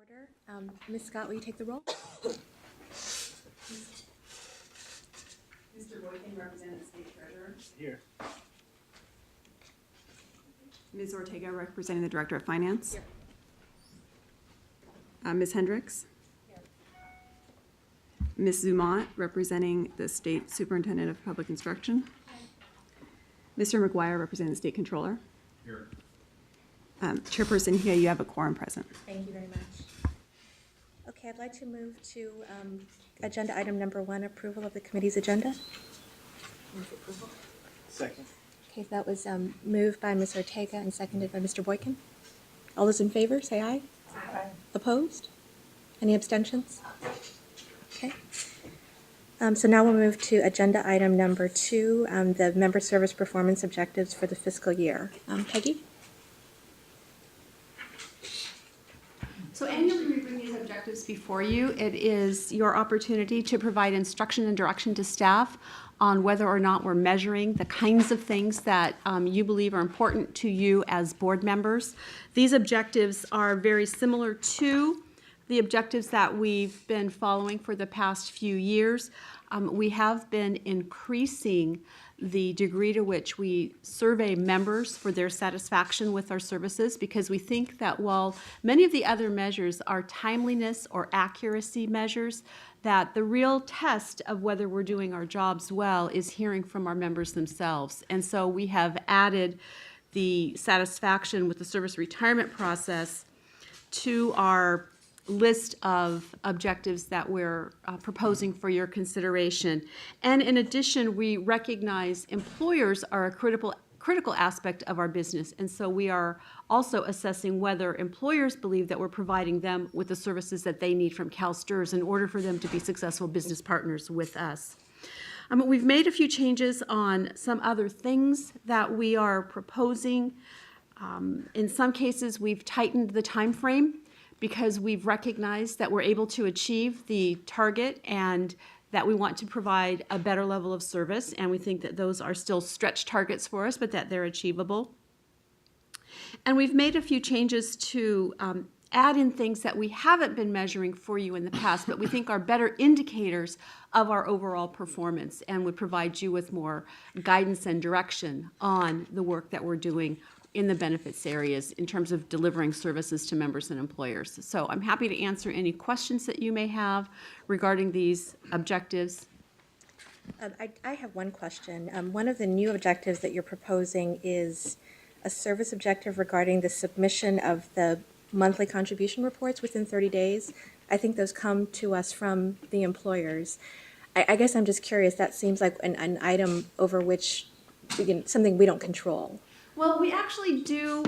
order. Ms. Scott, will you take the roll? Mr. Boykin, representing the State Treasurer. Here. Ms. Ortega, representing the Director of Finance. Here. Ms. Hendricks. Here. Ms. Zumont, representing the State Superintendent of Public Instruction. Mr. McGuire, representing the State Controller. Here. Chairperson here, you have a quorum present. Thank you very much. Okay, I'd like to move to agenda item number 1, approval of the committee's agenda. Move approval. Second. Okay, that was moved by Ms. Ortega and seconded by Mr. Boykin. All those in favor, say aye. Aye. Opposed? Any abstentions? Okay. So now we'll move to agenda item number 2, the member service performance objectives for the fiscal year. Peggy? So annually, we bring these objectives before you. It is your opportunity to provide instruction and direction to staff on whether or not we're measuring the kinds of things that you believe are important to you as board members. These objectives are very similar to the objectives that we've been following for the past few years. We have been increasing the degree to which we survey members for their satisfaction with our services, because we think that while many of the other measures are timeliness or accuracy measures, that the real test of whether we're doing our jobs well is hearing from our members themselves. And so we have added the satisfaction with the service retirement process to our list of objectives that we're proposing for your consideration. And in addition, we recognize employers are a critical aspect of our business. And so we are also assessing whether employers believe that we're providing them with the services that they need from CalSTRS in order for them to be successful business partners with us. We've made a few changes on some other things that we are proposing. In some cases, we've tightened the time frame, because we've recognized that we're able to achieve the target and that we want to provide a better level of service, and we think that those are still stretch targets for us, but that they're achievable. And we've made a few changes to add in things that we haven't been measuring for you in the past, but we think are better indicators of our overall performance and would provide you with more guidance and direction on the work that we're doing in the benefits areas in terms of delivering services to members and employers. So I'm happy to answer any questions that you may have regarding these objectives. I have one question. One of the new objectives that you're proposing is a service objective regarding the submission of the monthly contribution reports within 30 days. I think those come to us from the employers. I guess I'm just curious, that seems like an item over which something we don't control. Well, we actually do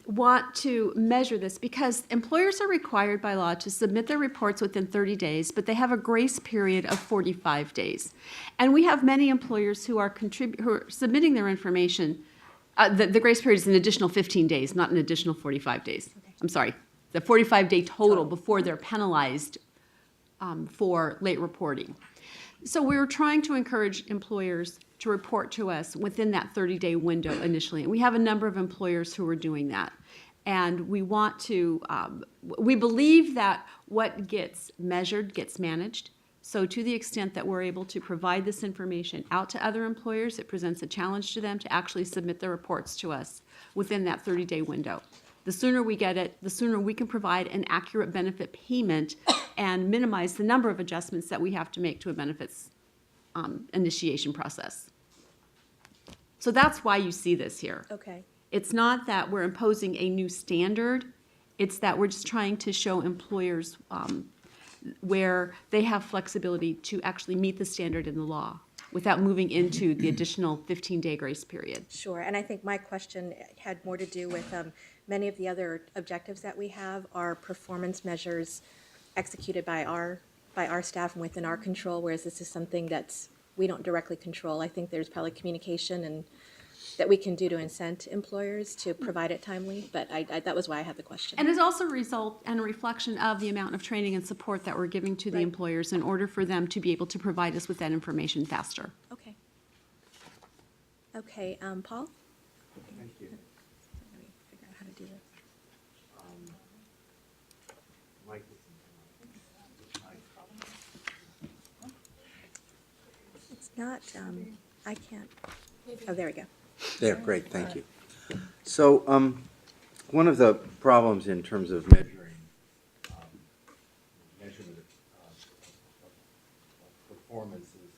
want to measure this because employers are required by law to submit their reports within 30 days, but they have a grace period of 45 days. And we have many employers who are submitting their information. The grace period is an additional 15 days, not an additional 45 days. Okay. I'm sorry, the 45-day total before they're penalized for late reporting. So we were trying to encourage employers to report to us within that 30-day window initially. And we have a number of employers who are doing that. And we want to, we believe that what gets measured gets managed. So to the extent that we're able to provide this information out to other employers, it presents a challenge to them to actually submit their reports to us within that 30-day window. The sooner we get it, the sooner we can provide an accurate benefit payment and minimize the number of adjustments that we have to make to a benefits initiation process. So that's why you see this here. Okay. It's not that we're imposing a new standard. It's that we're just trying to show employers where they have flexibility to actually meet the standard in the law without moving into the additional 15-day grace period. Sure, and I think my question had more to do with many of the other objectives that we have are performance measures executed by our staff and within our control, whereas this is something that's we don't directly control. I think there's probably communication and that we can do to incent employers to provide it timely, but that was why I had the question. And it's also a result and a reflection of the amount of training and support that we're giving to the employers in order for them to be able to provide us with that information faster. Okay. Okay, Paul? Thank you. Let me figure out how to do this. mic It's not, I can't, oh, there we go. There, great, thank you. So, one of the problems in terms of measuring, measurement of performance is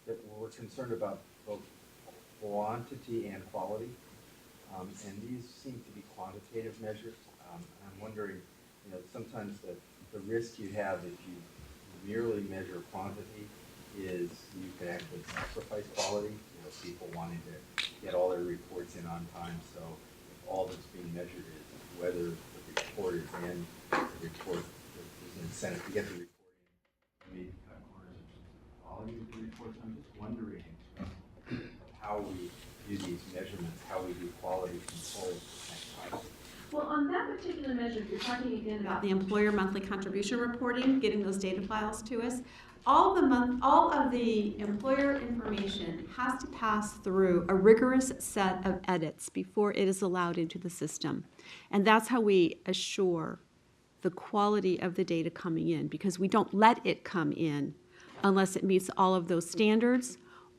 that we're concerned about both quantity and quality. And these seem to be quantitative measures. And I'm wondering, sometimes the risk you have if you merely measure quantity is you can actually sacrifice quality. People wanting to get all their reports in on time. So if all that's being measured is whether the report is in, the report, there's an incentive to get the report in. Maybe cut corners in terms of the quality of the reports. I'm just wondering how we do these measurements, how we do quality control. Well, on that particular measure, if you're talking again about the employer monthly contribution reporting, getting those data files to us, all of the employer information has to pass through a rigorous set of edits before it is allowed into the system. And that's how we assure the quality of the data coming in, because we don't let it come in unless it meets all of those standards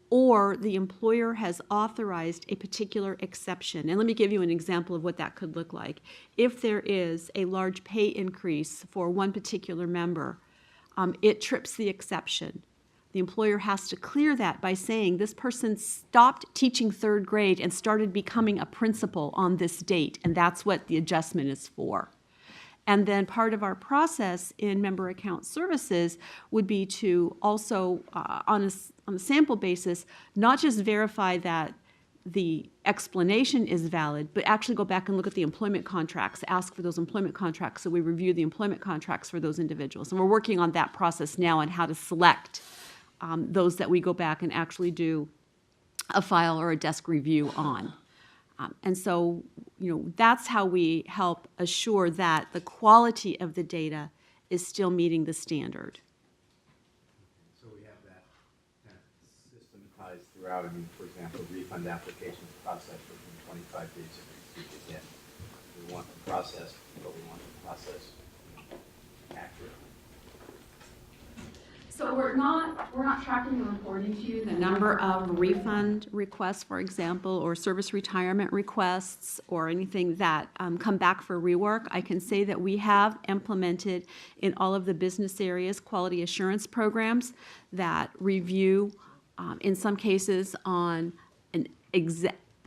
or the employer has authorized a particular exception. And let me give you an example of what that could look like. If there is a large pay increase for one particular member, it trips the exception. The employer has to clear that by saying this person stopped teaching third grade and started becoming a principal on this date, and that's what the adjustment is for. And then part of our process in member account services would be to also, on a sample basis, not just verify that the explanation is valid, but actually go back and look at the employment contracts, ask for those employment contracts, so we review the employment contracts for those individuals. And we're working on that process now on how to select those that we go back and actually do a file or a desk review on. And so, that's how we help assure that the quality of the data is still meeting the standard. So we have that kind of systematized throughout. I mean, for example, refund applications processed within 25 days of receipt again. We want the process, but we want the process accurate. So we're not tracking and reporting to you the number of refund requests, for example, or service retirement requests, or anything that come back for rework. I can say that we have implemented in all of the business areas quality assurance programs that review, in some cases, on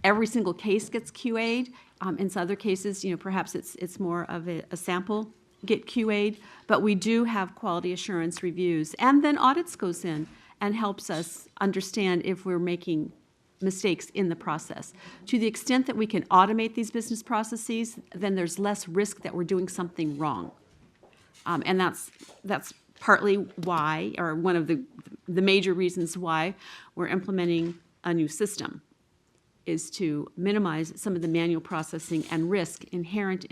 every single case gets QA'd. In some other cases, perhaps it's more of a sample get QA'd, but we do have quality assurance reviews. And then audits goes in and helps us understand if we're making mistakes in the process. To the extent that we can automate these business processes, then there's less risk that we're doing something wrong. And that's partly why, or one of the major reasons why we're implementing a new system, is to minimize some of the manual processing and risk inherent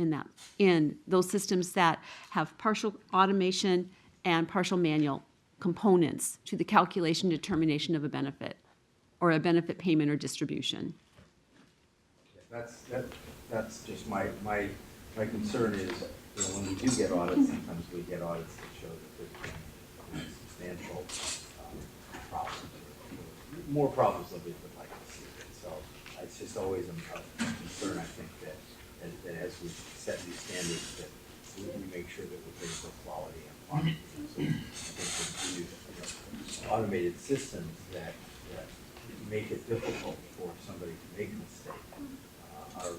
in those systems that have partial automation and partial manual components to the calculation determination of a benefit or a benefit payment or distribution. That's just my concern is, when we do get audits, sometimes we get audits that show that there's been substantial problems, more problems than we would like to see. And so it's just always a concern, I think, that as we set these standards, that we make sure that we're paying for quality and quantity. So I think we use automated systems that make it difficult for somebody to make a mistake are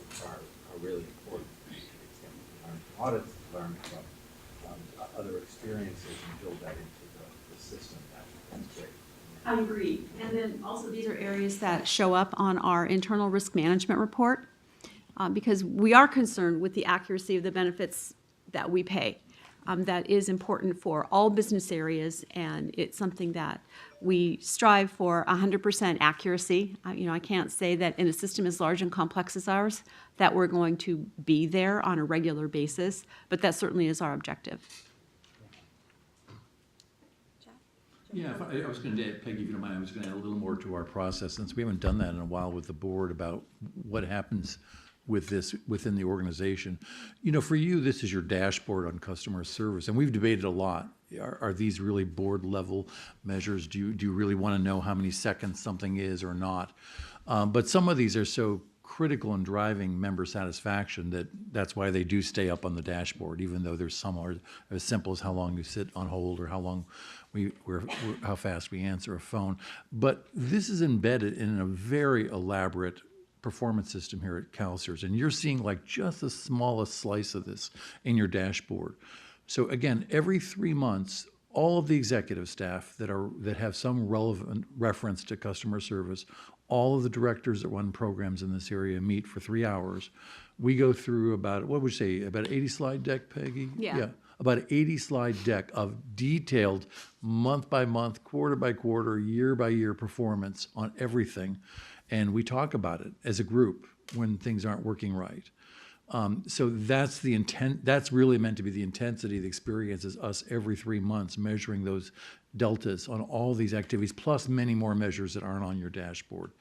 really important. To the extent we learn from audits, learn from other experiences, and build that into the system. That's great. I agree. And then also these are areas that show up on our internal risk management report because we are concerned with the accuracy of the benefits that we pay. That is important for all business areas, and it's something that we strive for 100% accuracy. I can't say that in a system as large and complex as ours that we're going to be there on a regular basis, but that certainly is our objective. Yeah, I was going to add, Peggy, if you don't mind, I was going to add a little more to our process, since we haven't done that in a while with the board, about what happens with this within the organization. You know, for you, this is your dashboard on customer service, and we've debated a lot. Are these really board level measures? Do you really want to know how many seconds something is or not? But some of these are so critical in driving member satisfaction that's why they do stay up on the dashboard, even though there's some are as simple as how long you sit on hold or how long how fast we answer a phone. But this is embedded in a very elaborate performance system here at CalSTRS, and you're seeing like just the smallest slice of this in your dashboard. So again, every 3 months, all of the executive staff that have some relevant reference to customer service, all of the directors that run programs in this area meet for 3 hours. We go through about, what would you say, about 80 slide deck, Peggy? Yeah. About 80 slide deck of detailed month by month, quarter by quarter, year by year performance on everything. And we talk about it as a group when things aren't working right. So that's the intent. That's really meant to be the intensity of the experience, is us every 3 months measuring those deltas on all these activities, plus many more measures that aren't on your dashboard.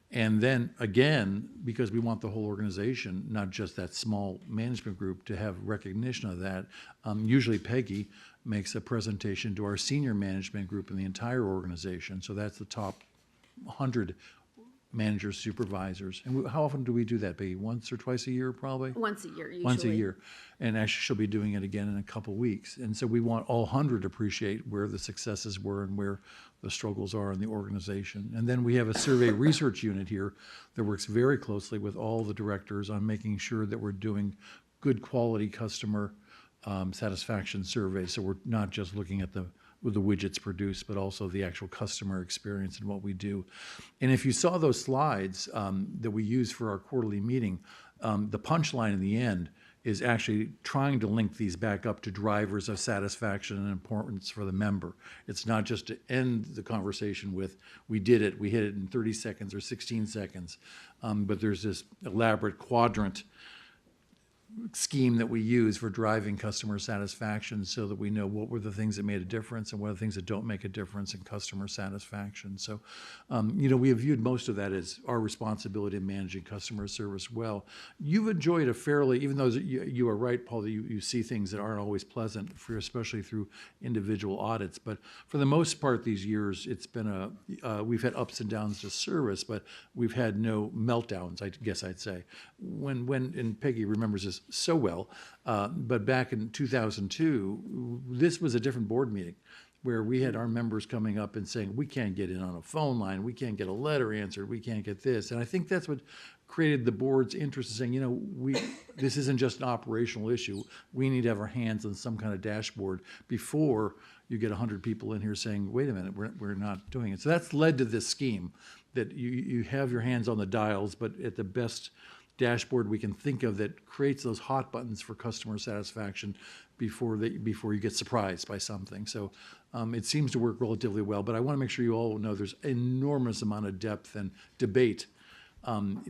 And then again, because we want the whole organization, not just that small management group, to have recognition of that, usually Peggy makes a presentation to our senior management group in the entire organization. So that's the top 100 managers, supervisors. And how often do we do that, Peggy? Once or twice a year, probably? Once a year, usually. Once a year. And actually, she'll be doing it again in a couple weeks. And so we want all 100 to appreciate where the successes were and where the struggles are in the organization. And then we have a survey research unit here that works very closely with all the directors on making sure that we're doing good quality customer satisfaction surveys. So we're not just looking at the widgets produced, but also the actual customer experience and what we do. And if you saw those slides that we use for our quarterly meeting, the punchline in the end is actually trying to link these back up to drivers of satisfaction and importance for the member. It's not just to end the conversation with, we did it, we hit it in 30 seconds or 16 seconds, but there's this elaborate quadrant scheme that we use for driving customer satisfaction, so that we know what were the things that made a difference and what are the things that don't make a difference in customer satisfaction. So, you know, we have viewed most of that as our responsibility in managing customer service well. You've enjoyed a fairly, even though you are right, Paul, that you see things that aren't always pleasant, especially through individual audits. But for the most part, these years, it's been we've had ups and downs to service, but we've had no meltdowns, I guess I'd say. And Peggy remembers this so well, but back in 2002, this was a different board meeting where we had our members coming up and saying, we can't get in on a phone line, we can't get a letter answered, we can't get this. And I think that's what created the board's interest in saying, you know, this isn't just an operational issue. We need to have our hands on some kind of dashboard before you get 100 people in here saying, wait a minute, we're not doing it. So that's led to this scheme that you have your hands on the dials, but at the best dashboard we can think of that creates those hot buttons for customer satisfaction before you get surprised by something. So it seems to work relatively well, but I want to make sure you all know there's enormous amount of depth and debate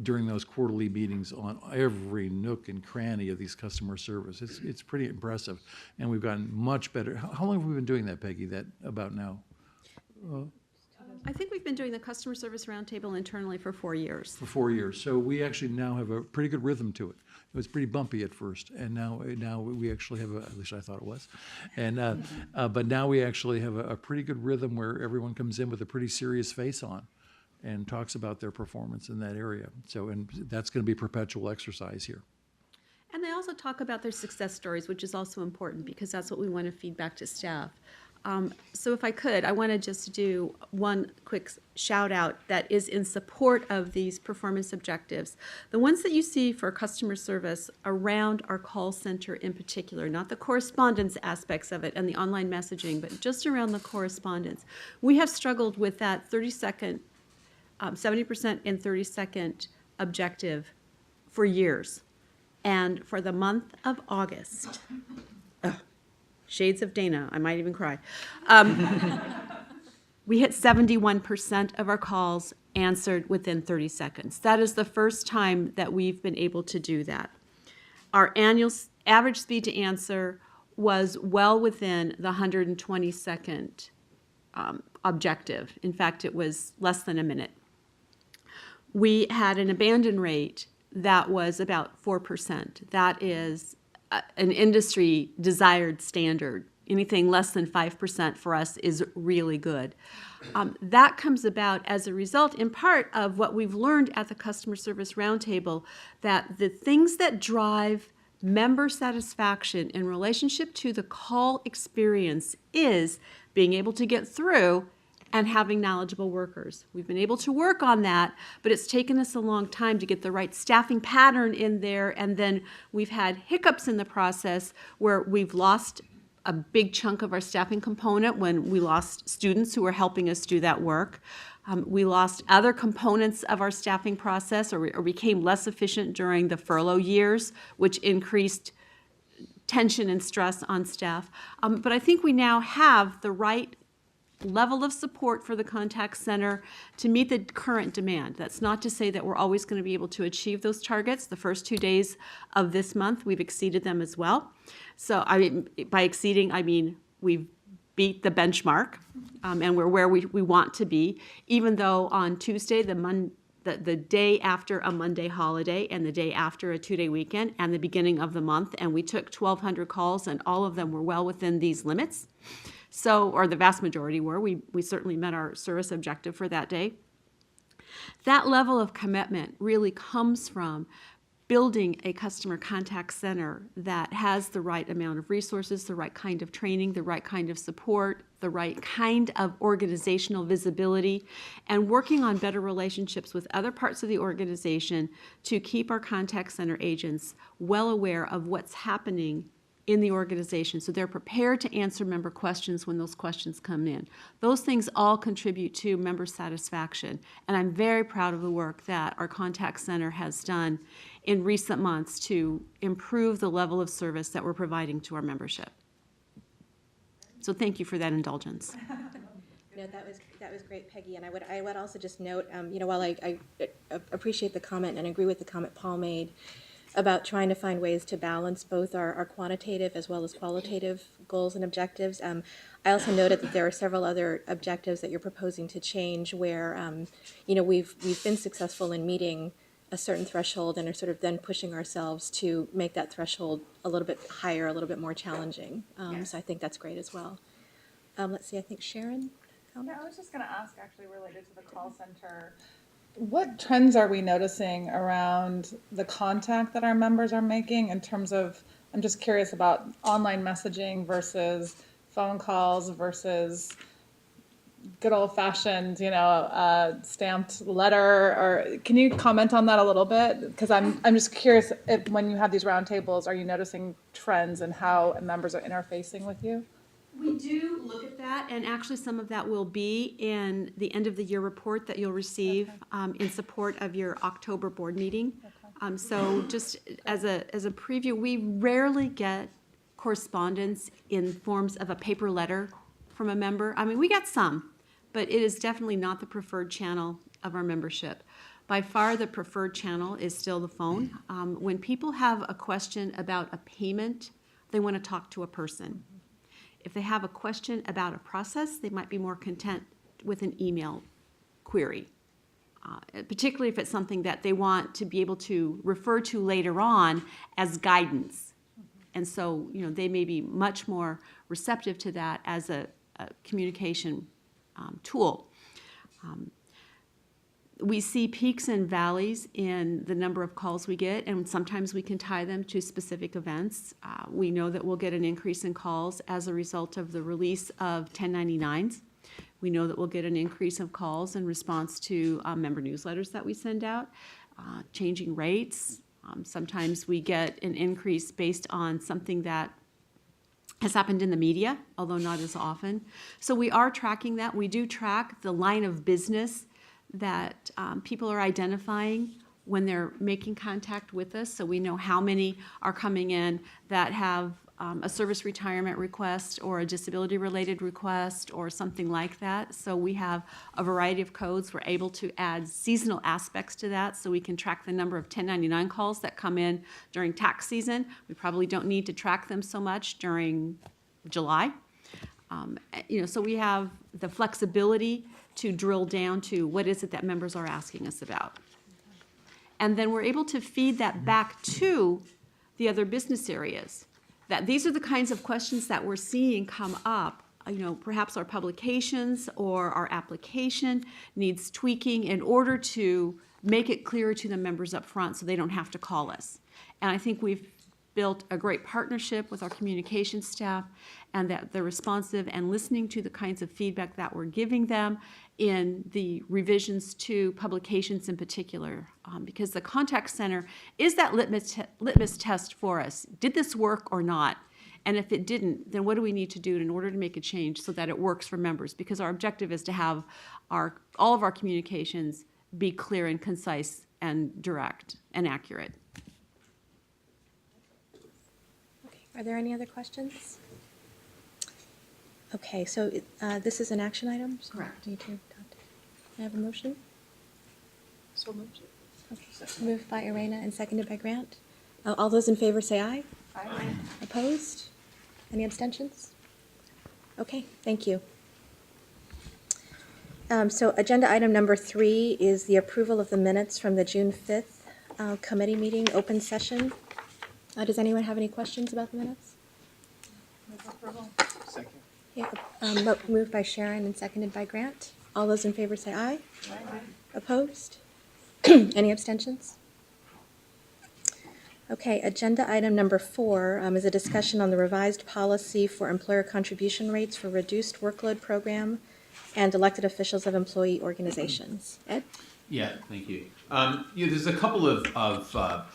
during those quarterly meetings on every nook and cranny of these customer service. It's pretty impressive, and we've gotten much better. How long have we been doing that, Peggy, that about now? I think we've been doing the customer service roundtable internally for 4 years. For 4 years. So we actually now have a pretty good rhythm to it. It was pretty bumpy at first, and now we actually have at least I thought it was. And but now we actually have a pretty good rhythm where everyone comes in with a pretty serious face on and talks about their performance in that area. So, and that's going to be perpetual exercise here. And they also talk about their success stories, which is also important because that's what we want to feed back to staff. So if I could, I want to just do one quick shout out that is in support of these performance objectives. The ones that you see for customer service around our call center in particular, not the correspondence aspects of it and the online messaging, but just around the correspondence. We have struggled with that 30-second, 70% and 30-second objective for years. And for the month of August, shades of Dana, I might even cry. We hit 71% of our calls answered within 30 seconds. That is the first time that we've been able to do that. Our annual average speed to answer was well within the 120-second objective. In fact, it was less than a minute. We had an abandon rate that was about 4%. That is an industry desired standard. Anything less than 5% for us is really good. That comes about as a result, in part, of what we've learned at the Customer Service Roundtable, that the things that drive member satisfaction in relationship to the call experience is being able to get through and having knowledgeable workers. We've been able to work on that, but it's taken us a long time to get the right staffing pattern in there, and then we've had hiccups in the process where we've lost a big chunk of our staffing component when we lost students who were helping us do that work. We lost other components of our staffing process or became less efficient during the furlough years, which increased tension and stress on staff. But I think we now have the right level of support for the contact center to meet the current demand. That's not to say that we're always going to be able to achieve those targets. The first 2 days of this month, we've exceeded them as well. So by exceeding, I mean we've beat the benchmark, and we're where we want to be, even though on Tuesday, the day after a Monday holiday and the day after a 2-day weekend and the beginning of the month, and we took 1,200 calls, and all of them were well within these limits. So, or the vast majority were. We certainly met our service objective for that day. That level of commitment really comes from building a customer contact center that has the right amount of resources, the right kind of training, the right kind of support, the right kind of organizational visibility, and working on better relationships with other parts of the organization to keep our contact center agents well aware of what's happening in the organization, so they're prepared to answer member questions when those questions come in. Those things all contribute to member satisfaction, and I'm very proud of the work that our contact center has done in recent months to improve the level of service that we're providing to our membership. So thank you for that indulgence. No, that was great, Peggy. And I would also just note, while I appreciate the comment and agree with the comment Paul made about trying to find ways to balance both our quantitative as well as qualitative goals and objectives. I also noted that there are several other objectives that you're proposing to change where, we've been successful in meeting a certain threshold and are sort of then pushing ourselves to make that threshold a little bit higher, a little bit more challenging. So I think that's great as well. Let's see, I think Sharon? Yeah, I was just going to ask, actually, related to the call center, what trends are we noticing around the contact that our members are making in terms of, I'm just curious about online messaging versus phone calls versus good old-fashioned, stamped letter, or can you comment on that a little bit? Because I'm just curious, if, when you have these roundtables, are you noticing trends in how members are interfacing with you? We do look at that, and actually some of that will be in the end of the year report that you'll receive in support of your October board meeting. So just as a preview, we rarely get correspondence in forms of a paper letter from a member. I mean, we get some, but it is definitely not the preferred channel of our membership. By far, the preferred channel is still the phone. When people have a question about a payment, they want to talk to a person. If they have a question about a process, they might be more content with an email query, particularly if it's something that they want to be able to refer to later on as guidance. And so, they may be much more receptive to that as a communication tool. We see peaks and valleys in the number of calls we get, and sometimes we can tie them to specific events. We know that we'll get an increase in calls as a result of the release of 1099s. We know that we'll get an increase of calls in response to member newsletters that we send out, changing rates. Sometimes we get an increase based on something that has happened in the media, although not as often. So we are tracking that. We do track the line of business that people are identifying when they're making contact with us, so we know how many are coming in that have a service retirement request or a disability-related request or something like that. So we have a variety of codes. We're able to add seasonal aspects to that, so we can track the number of 1099 calls that come in during tax season. We probably don't need to track them so much during July. So we have the flexibility to drill down to what is it that members are asking us about. And then we're able to feed that back to the other business areas. That these are the kinds of questions that we're seeing come up. Perhaps our publications or our application needs tweaking in order to make it clearer to the members up front so they don't have to call us. And I think we've built a great partnership with our communication staff, and that they're responsive and listening to the kinds of feedback that we're giving them in the revisions to publications in particular, because the contact center is that litmus test for us. Did this work or not? And if it didn't, then what do we need to do in order to make a change so that it works for members? Because our objective is to have all of our communications be clear and concise and direct and accurate. Okay, are there any other questions? Okay, so this is an action item? So Correct. Need to adopt it. Can I have a motion? So moved. Okay, moved by Irena and seconded by Grant. All those in favor say aye. Aye. Opposed? Any abstentions? Okay, thank you. So agenda item number 3 is the approval of the minutes from the June 5th committee meeting, open session. Does anyone have any questions about the minutes? Move approval. Second. Yeah, moved by Sharon and seconded by Grant. All those in favor say aye. Aye. Opposed? Any abstentions? Okay, agenda item number 4 is a discussion on the revised policy for employer contribution rates for reduced workload program and elected officials of employee organizations. Ed? Yeah, thank you. There's a couple of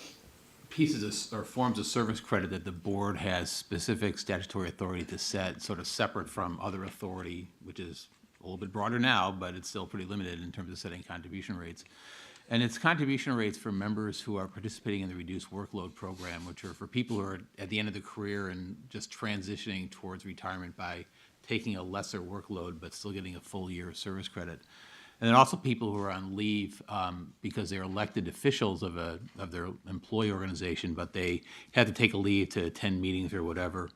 pieces or forms of service credit that the board has specific statutory authority to set, sort of separate from other authority, which is a little bit broader now, but it's still pretty limited in terms of setting contribution rates. And it's contribution rates for members who are participating in the reduced workload program, which are for people who are at the end of the career and just transitioning towards retirement by taking a lesser workload but still getting a full year of service credit. And then also people who are on leave because they're elected officials of their employee organization, but they had to take a leave to attend meetings or whatever.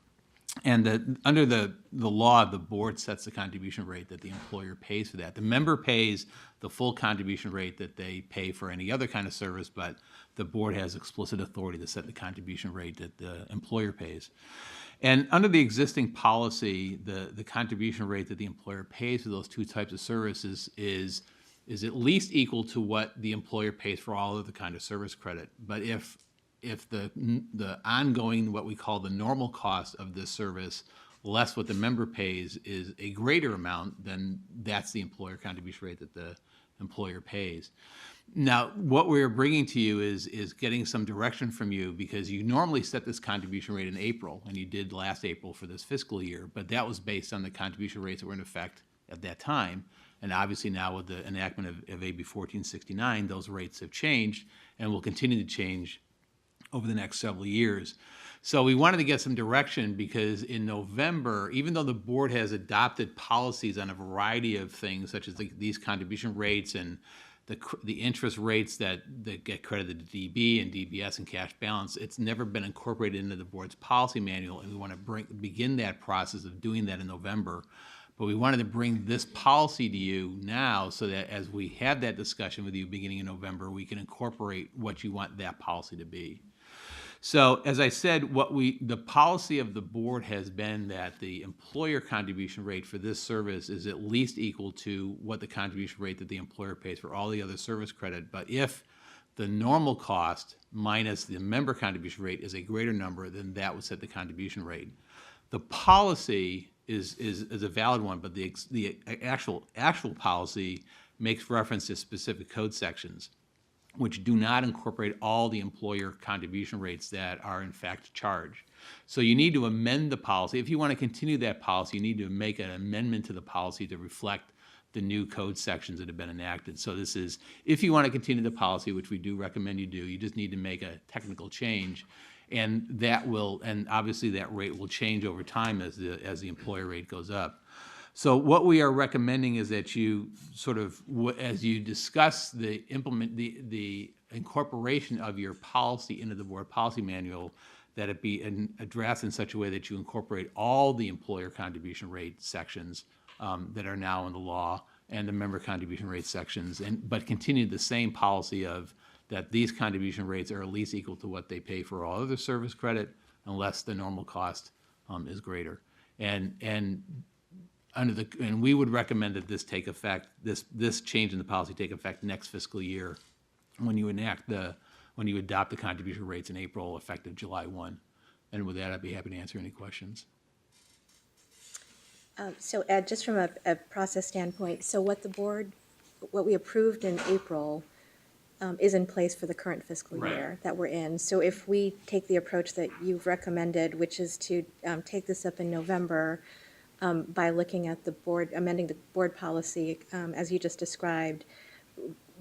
And under the law, the board sets the contribution rate that the employer pays for that. The member pays the full contribution rate that they pay for any other kind of service, but the board has explicit authority to set the contribution rate that the employer pays. And under the existing policy, the contribution rate that the employer pays for those two types of services is at least equal to what the employer pays for all of the kind of service credit. But if the ongoing, what we call the normal cost of this service, less what the member pays, is a greater amount, then that's the employer contribution rate that the employer pays. Now, what we're bringing to you is getting some direction from you, because you normally set this contribution rate in April, and you did last April for this fiscal year, but that was based on the contribution rates that were in effect at that time. And obviously now with the enactment of AB 1469, those rates have changed and will continue to change over the next several years. So we wanted to get some direction, because in November, even though the board has adopted policies on a variety of things, such as these contribution rates and the interest rates that get credited to DB and DBS and cash balance, it's never been incorporated into the board's policy manual, and we want to begin that process of doing that in November. But we wanted to bring this policy to you now so that as we have that discussion with you beginning in November, we can incorporate what you want that policy to be. So as I said, the policy of the board has been that the employer contribution rate for this service is at least equal to what the contribution rate that the employer pays for all the other service credit. But if the normal cost minus the member contribution rate is a greater number, then that would set the contribution rate. The policy is a valid one, but the actual policy makes reference to specific code sections, which do not incorporate all the employer contribution rates that are in fact charged. So you need to amend the policy. If you want to continue that policy, you need to make an amendment to the policy to reflect the new code sections that have been enacted. So this is, if you want to continue the policy, which we do recommend you do, you just need to make a technical change. And that will, and obviously that rate will change over time as the employer rate goes up. So what we are recommending is that you sort of, as you discuss the incorporation of your policy into the board policy manual, that it be addressed in such a way that you incorporate all the employer contribution rate sections that are now in the law and the member contribution rate sections, but continue the same policy of that these contribution rates are at least equal to what they pay for all other service credit, unless the normal cost is greater. And we would recommend that this take effect, this change in the policy take effect next fiscal year, when you adopt the contribution rates in April, effective July 1. And with that, I'd be happy to answer any questions. So Ed, just from a process standpoint, so what we approved in April is in place for the current fiscal Right. year that we're in. So if we take the approach that you've recommended, which is to take this up in November by looking at amending the board policy, as you just described,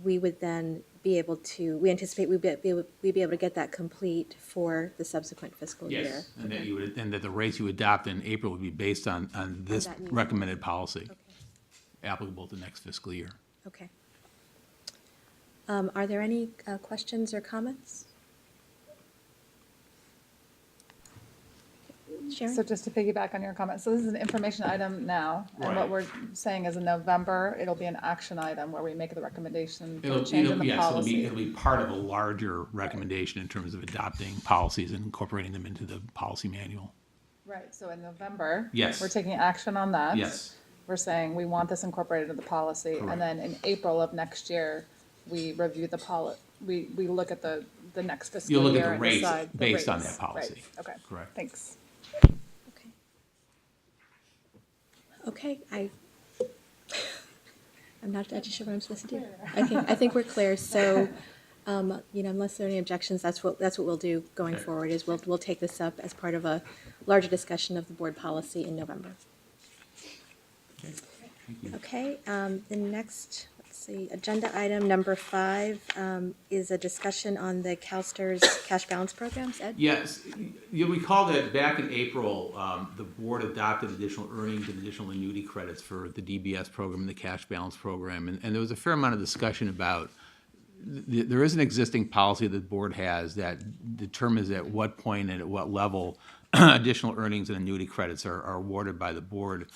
we would then be able to, we anticipate we'd be able to get that complete for the subsequent fiscal year. Yes, and that the rates you adopt in April would be based on this that new- recommended policy, Okay. applicable to next fiscal year. Okay. Are there any questions or comments? Sharon? So just to piggyback on your comment, so this is an information item now, and what Right. we're saying is in November, it'll be an action item where we make the recommendation for the It'll, change in the yes, policy. it'll be part of a larger recommendation in terms of adopting policies and incorporating them into the policy manual. Right, so in November. Yes. We're taking action on that. Yes. We're saying we want this incorporated into the policy, Correct. and then in April of next year, we review we look at the next fiscal year. You'll look at the and rates decide the based on rates. that policy. Right, okay. Correct. Thanks. Okay. Okay, I'm not actually sure what I'm supposed to do. I think we're clear, so, unless there are any objections, that's what we'll do going Okay. forward, is we'll take this up as part of a larger discussion of the board policy in November. Okay, the next, let's see, agenda item number 5 is a discussion on the CalSTRS cash balance programs. Ed? Yes, you'll recall that back in April, the board adopted additional earnings and additional annuity credits for the DBS program and the cash balance program. And there was a fair amount of discussion about, there is an existing policy that the board has that determines at what point and at what level additional earnings and annuity credits are awarded by the board.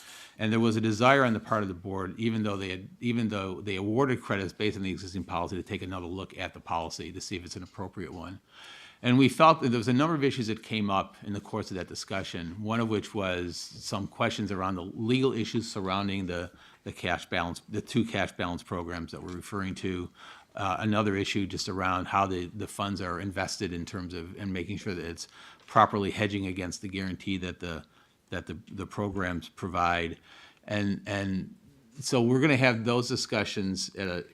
And there was a desire on the part of the board, even though they awarded credits based on the existing policy, to take another look at the policy to see if it's an appropriate one. And we felt that there was a number of issues that came up in the course of that discussion, one of which was some questions around the legal issues surrounding the cash balance, the 2 cash balance programs that we're referring to. Another issue just around how the funds are invested in terms of, and making sure that it's properly hedging against the guarantee that the programs provide. And so we're going to have those discussions at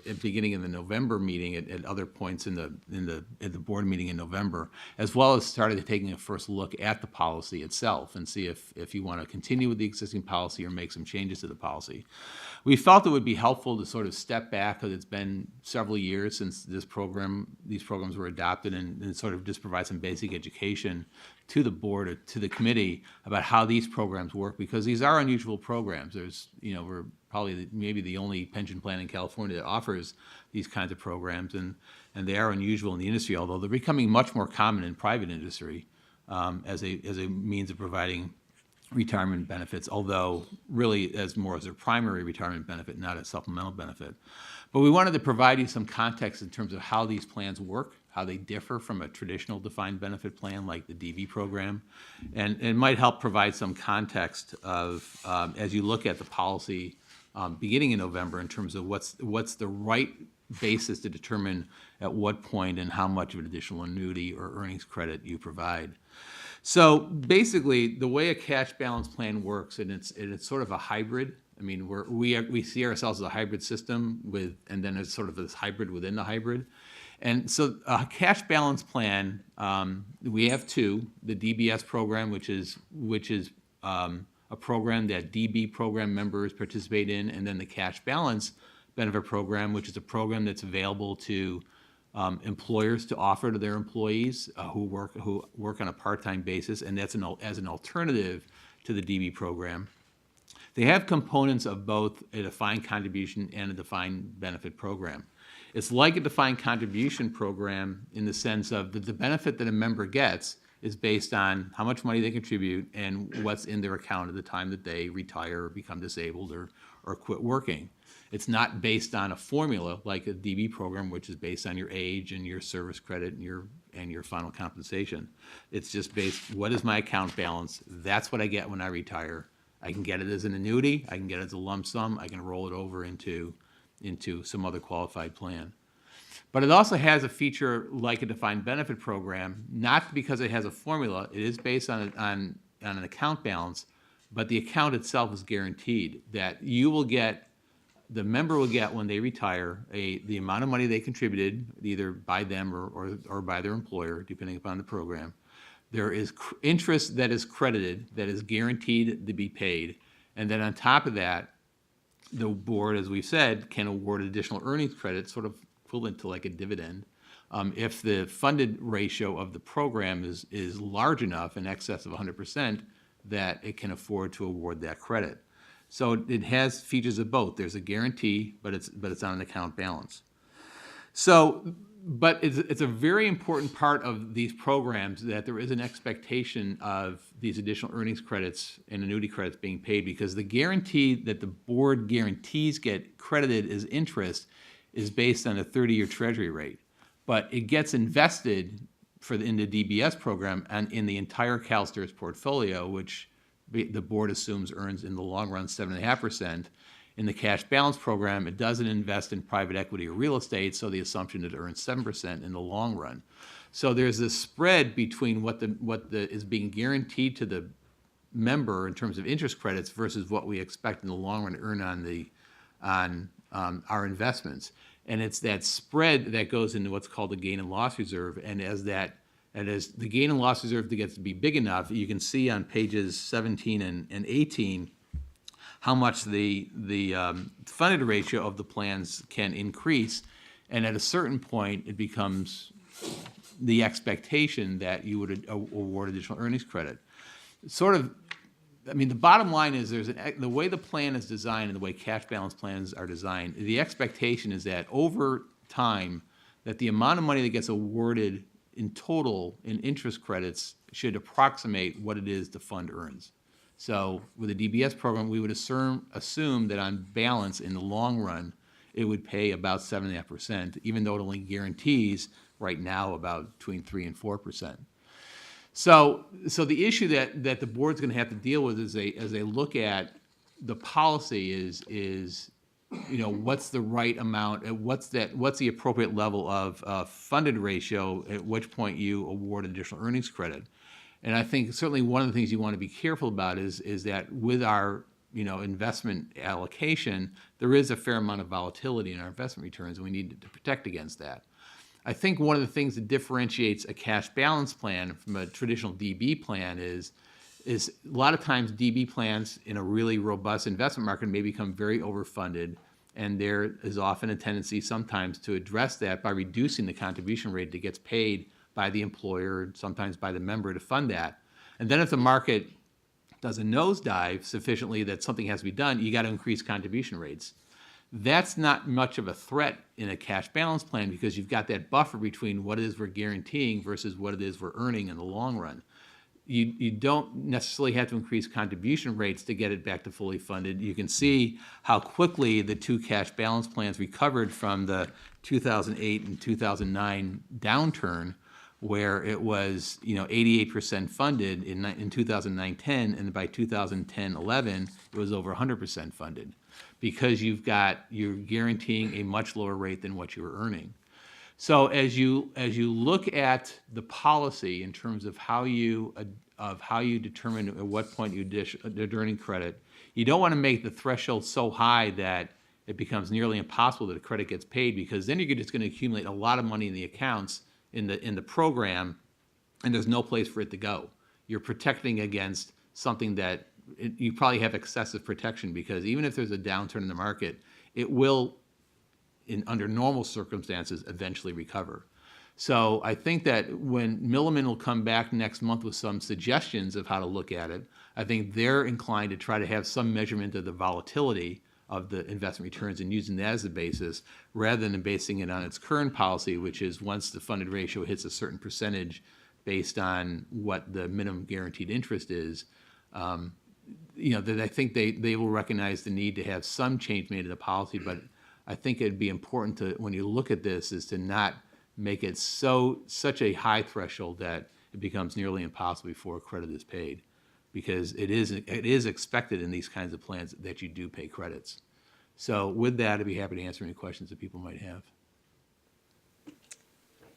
the beginning of the November meeting, at other points at the board meeting in November, as well as started taking a first look at the policy itself and see if you want to continue with the existing policy or make some changes to the policy. We felt it would be helpful to sort of step back, because it's been several years since these programs were adopted, and sort of just provide some basic education to the board or to the committee about how these programs work, because these are unusual programs. We're probably maybe the only pension plan in California that offers these kinds of programs, and they are unusual in the industry, although they're becoming much more common in private industry as a means of providing retirement benefits, although really as their primary retirement benefit, not a supplemental benefit. But we wanted to provide you some context in terms of how these plans work, how they differ from a traditional defined benefit plan like the DB program, and it might help provide some context of, as you look at the policy beginning in November, in terms of what's the right basis to determine at what point and how much of an additional annuity or earnings credit you provide. So basically, the way a cash balance plan works, and it's sort of a hybrid. I mean, we see ourselves as a hybrid system and then it's sort of this hybrid within the hybrid. And so a cash balance plan, we have 2: the DBS program, which is a program that DB program members participate in, and then the cash balance benefit program, which is a program that's available to employers to offer to their employees who work on a part-time basis, and that's as an alternative to the DB program. They have components of both a defined contribution and a defined benefit program. It's like a defined contribution program in the sense of that the benefit that a member gets is based on how much money they contribute and what's in their account at the time that they retire or become disabled or quit working. It's not based on a formula like a DB program, which is based on your age and your service credit and your final compensation. It's just based, what is my account balance? That's what I get when I retire. I can get it as an annuity, I can get it as a lump sum, I can roll it over into some other qualified plan. But it also has a feature like a defined benefit program, not because it has a formula. It is based on an account balance, but the account itself is guaranteed that you will get, the member will get when they retire the amount of money they contributed, either by them or by their employer, depending upon the program. There is interest that is credited, that is guaranteed to be paid, and then on top of that, the board, as we've said, can award additional earnings credit, sort of equivalent to like a dividend, if the funded ratio of the program is large enough, in excess of 100%, that it can afford to award that credit. So it has features of both. There's a guarantee, but it's on an account balance. So, but it's a very important part of these programs that there is an expectation of these additional earnings credits and annuity credits being paid, because the guarantee that the board guarantees get credited as interest is based on a 30-year treasury rate. But it gets invested in the DBS program and in the entire CalSTRS portfolio, which the board assumes earns in the long run 7.5%. In the cash balance program, it doesn't invest in private equity or real estate, so the assumption it earns 7% in the long run. So there's this spread between what is being guaranteed to the member in terms of interest credits versus what we expect in the long run to earn on our investments. And it's that spread that goes into what's called the gain and loss reserve. And as the gain and loss reserve gets to be big enough, you can see on pages 17 and 18 how much the funded ratio of the plans can increase. And at a certain point, it becomes the expectation that you would award additional earnings credit. Sort of, I mean, the bottom line is the way the plan is designed and the way cash balance plans are designed, the expectation is that over time, that the amount of money that gets awarded in total in interest credits should approximate what it is the fund earns. So with a DBS program, we would assume that on balance in the long run, it would pay about 7.5%, even though it only guarantees right now about between 3 and 4%. So the issue that the board's going to have to deal with as they look at the policy is what's the right amount, what's the appropriate level of funded ratio, at which point you award additional earnings credit. And I think certainly one of the things you want to be careful about is that with our investment allocation, there is a fair amount of volatility in our investment returns, and we need to protect against that. I think one of the things that differentiates a cash balance plan from a traditional DB plan is a lot of times DB plans in a really robust investment market may become very overfunded, and there is often a tendency sometimes to address that by reducing the contribution rate that gets paid by the employer, sometimes by the member, to fund that. And then if the market does a nosedive sufficiently that something has to be done, you got to increase contribution rates. That's not much of a threat in a cash balance plan because you've got that buffer between what it is we're guaranteeing versus what it is we're earning in the long run. You don't necessarily have to increase contribution rates to get it back to fully funded. You can see how quickly the two cash balance plans recovered from the 2008 and 2009 downturn, where it was 88% funded in 2009-10, and by 2010-11 it was over 100% funded, because you're guaranteeing a much lower rate than what you were earning. So as you look at the policy in terms of how you determine at what point you dish earning credit, you don't want to make the threshold so high that it becomes nearly impossible that a credit gets paid, because then you're just going to accumulate a lot of money in the accounts in the program, and there's no place for it to go. You're protecting against something that you probably have excessive protection, because even if there's a downturn in the market, it will, under normal circumstances, eventually recover. So I think that when Milliman will come back next month with some suggestions of how to look at it, I think they're inclined to try to have some measurement of the volatility of the investment returns and using that as the basis, rather than basing it on its current policy, which is once the funded ratio hits a certain percentage based on what the minimum guaranteed interest is, that I think they will recognize the need to have some change made to the policy, but I think it'd be important to, when you look at this, is to not make it such a high threshold that it becomes nearly impossible before credit is paid. Because it is expected in these kinds of plans that you do pay credits. So with that, I'd be happy to answer any questions that people might have.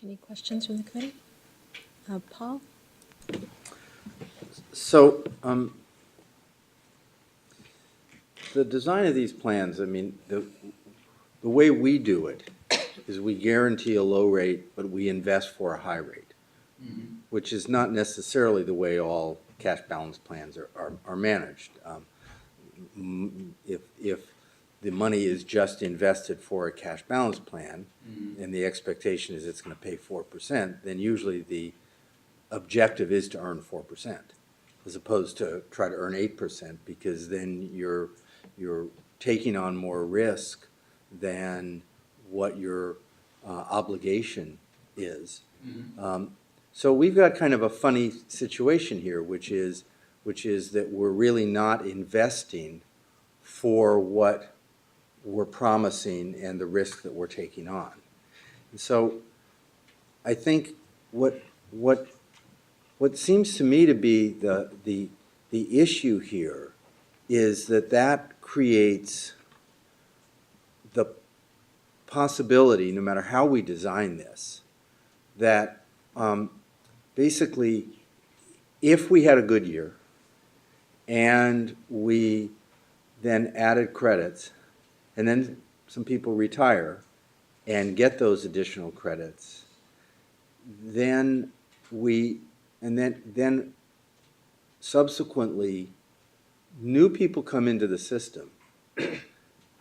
Any questions from the committee? Paul? So, the design of these plans, I mean, the way we do it is we guarantee a low rate, but we invest for a high rate, which is not necessarily the way all cash balance plans are managed. If the money is just invested for a cash balance plan, and the expectation is it's going to pay 4%, then usually the objective is to earn 4%, as opposed to try to earn 8%, because then you're taking on more risk than what your obligation is. So we've got kind of a funny situation here, which is that we're really not investing for what we're promising and the risk that we're taking on. And so I think what seems to me to be the issue here is that creates the possibility, no matter how we design this, that basically, if we had a good year and we then added credits, and then some people retire and get those additional credits, then subsequently new people come into the system,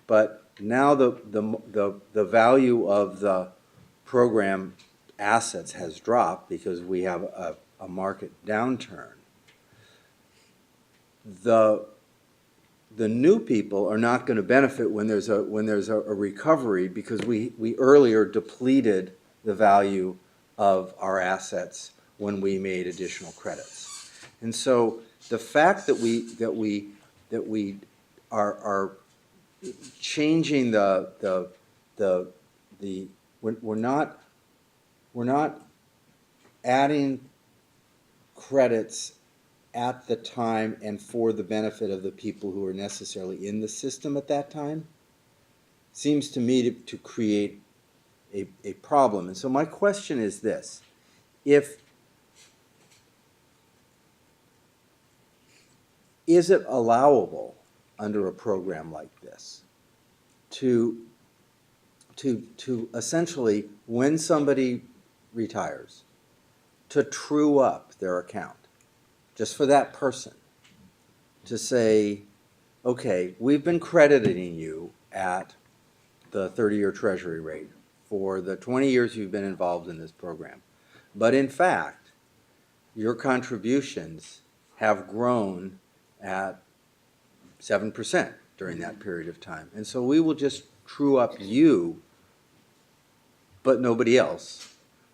but now the value of the program assets has dropped because we have a market downturn. The new people are not going to benefit when there's a recovery, because we earlier depleted the value of our assets when we made additional credits. And so the fact that we are changing we're not adding credits at the time and for the benefit of the people who are necessarily in the system at that time, seems to me to create a problem. And so my question is this: is it allowable under a program like this to essentially, when somebody retires, to true up their account just for that person, to say, okay, we've been crediting you at the 30-year Treasury rate for the 20 years you've been involved in this program, but in fact your contributions have grown at 7% during that period of time, and so we will just true up you but nobody else?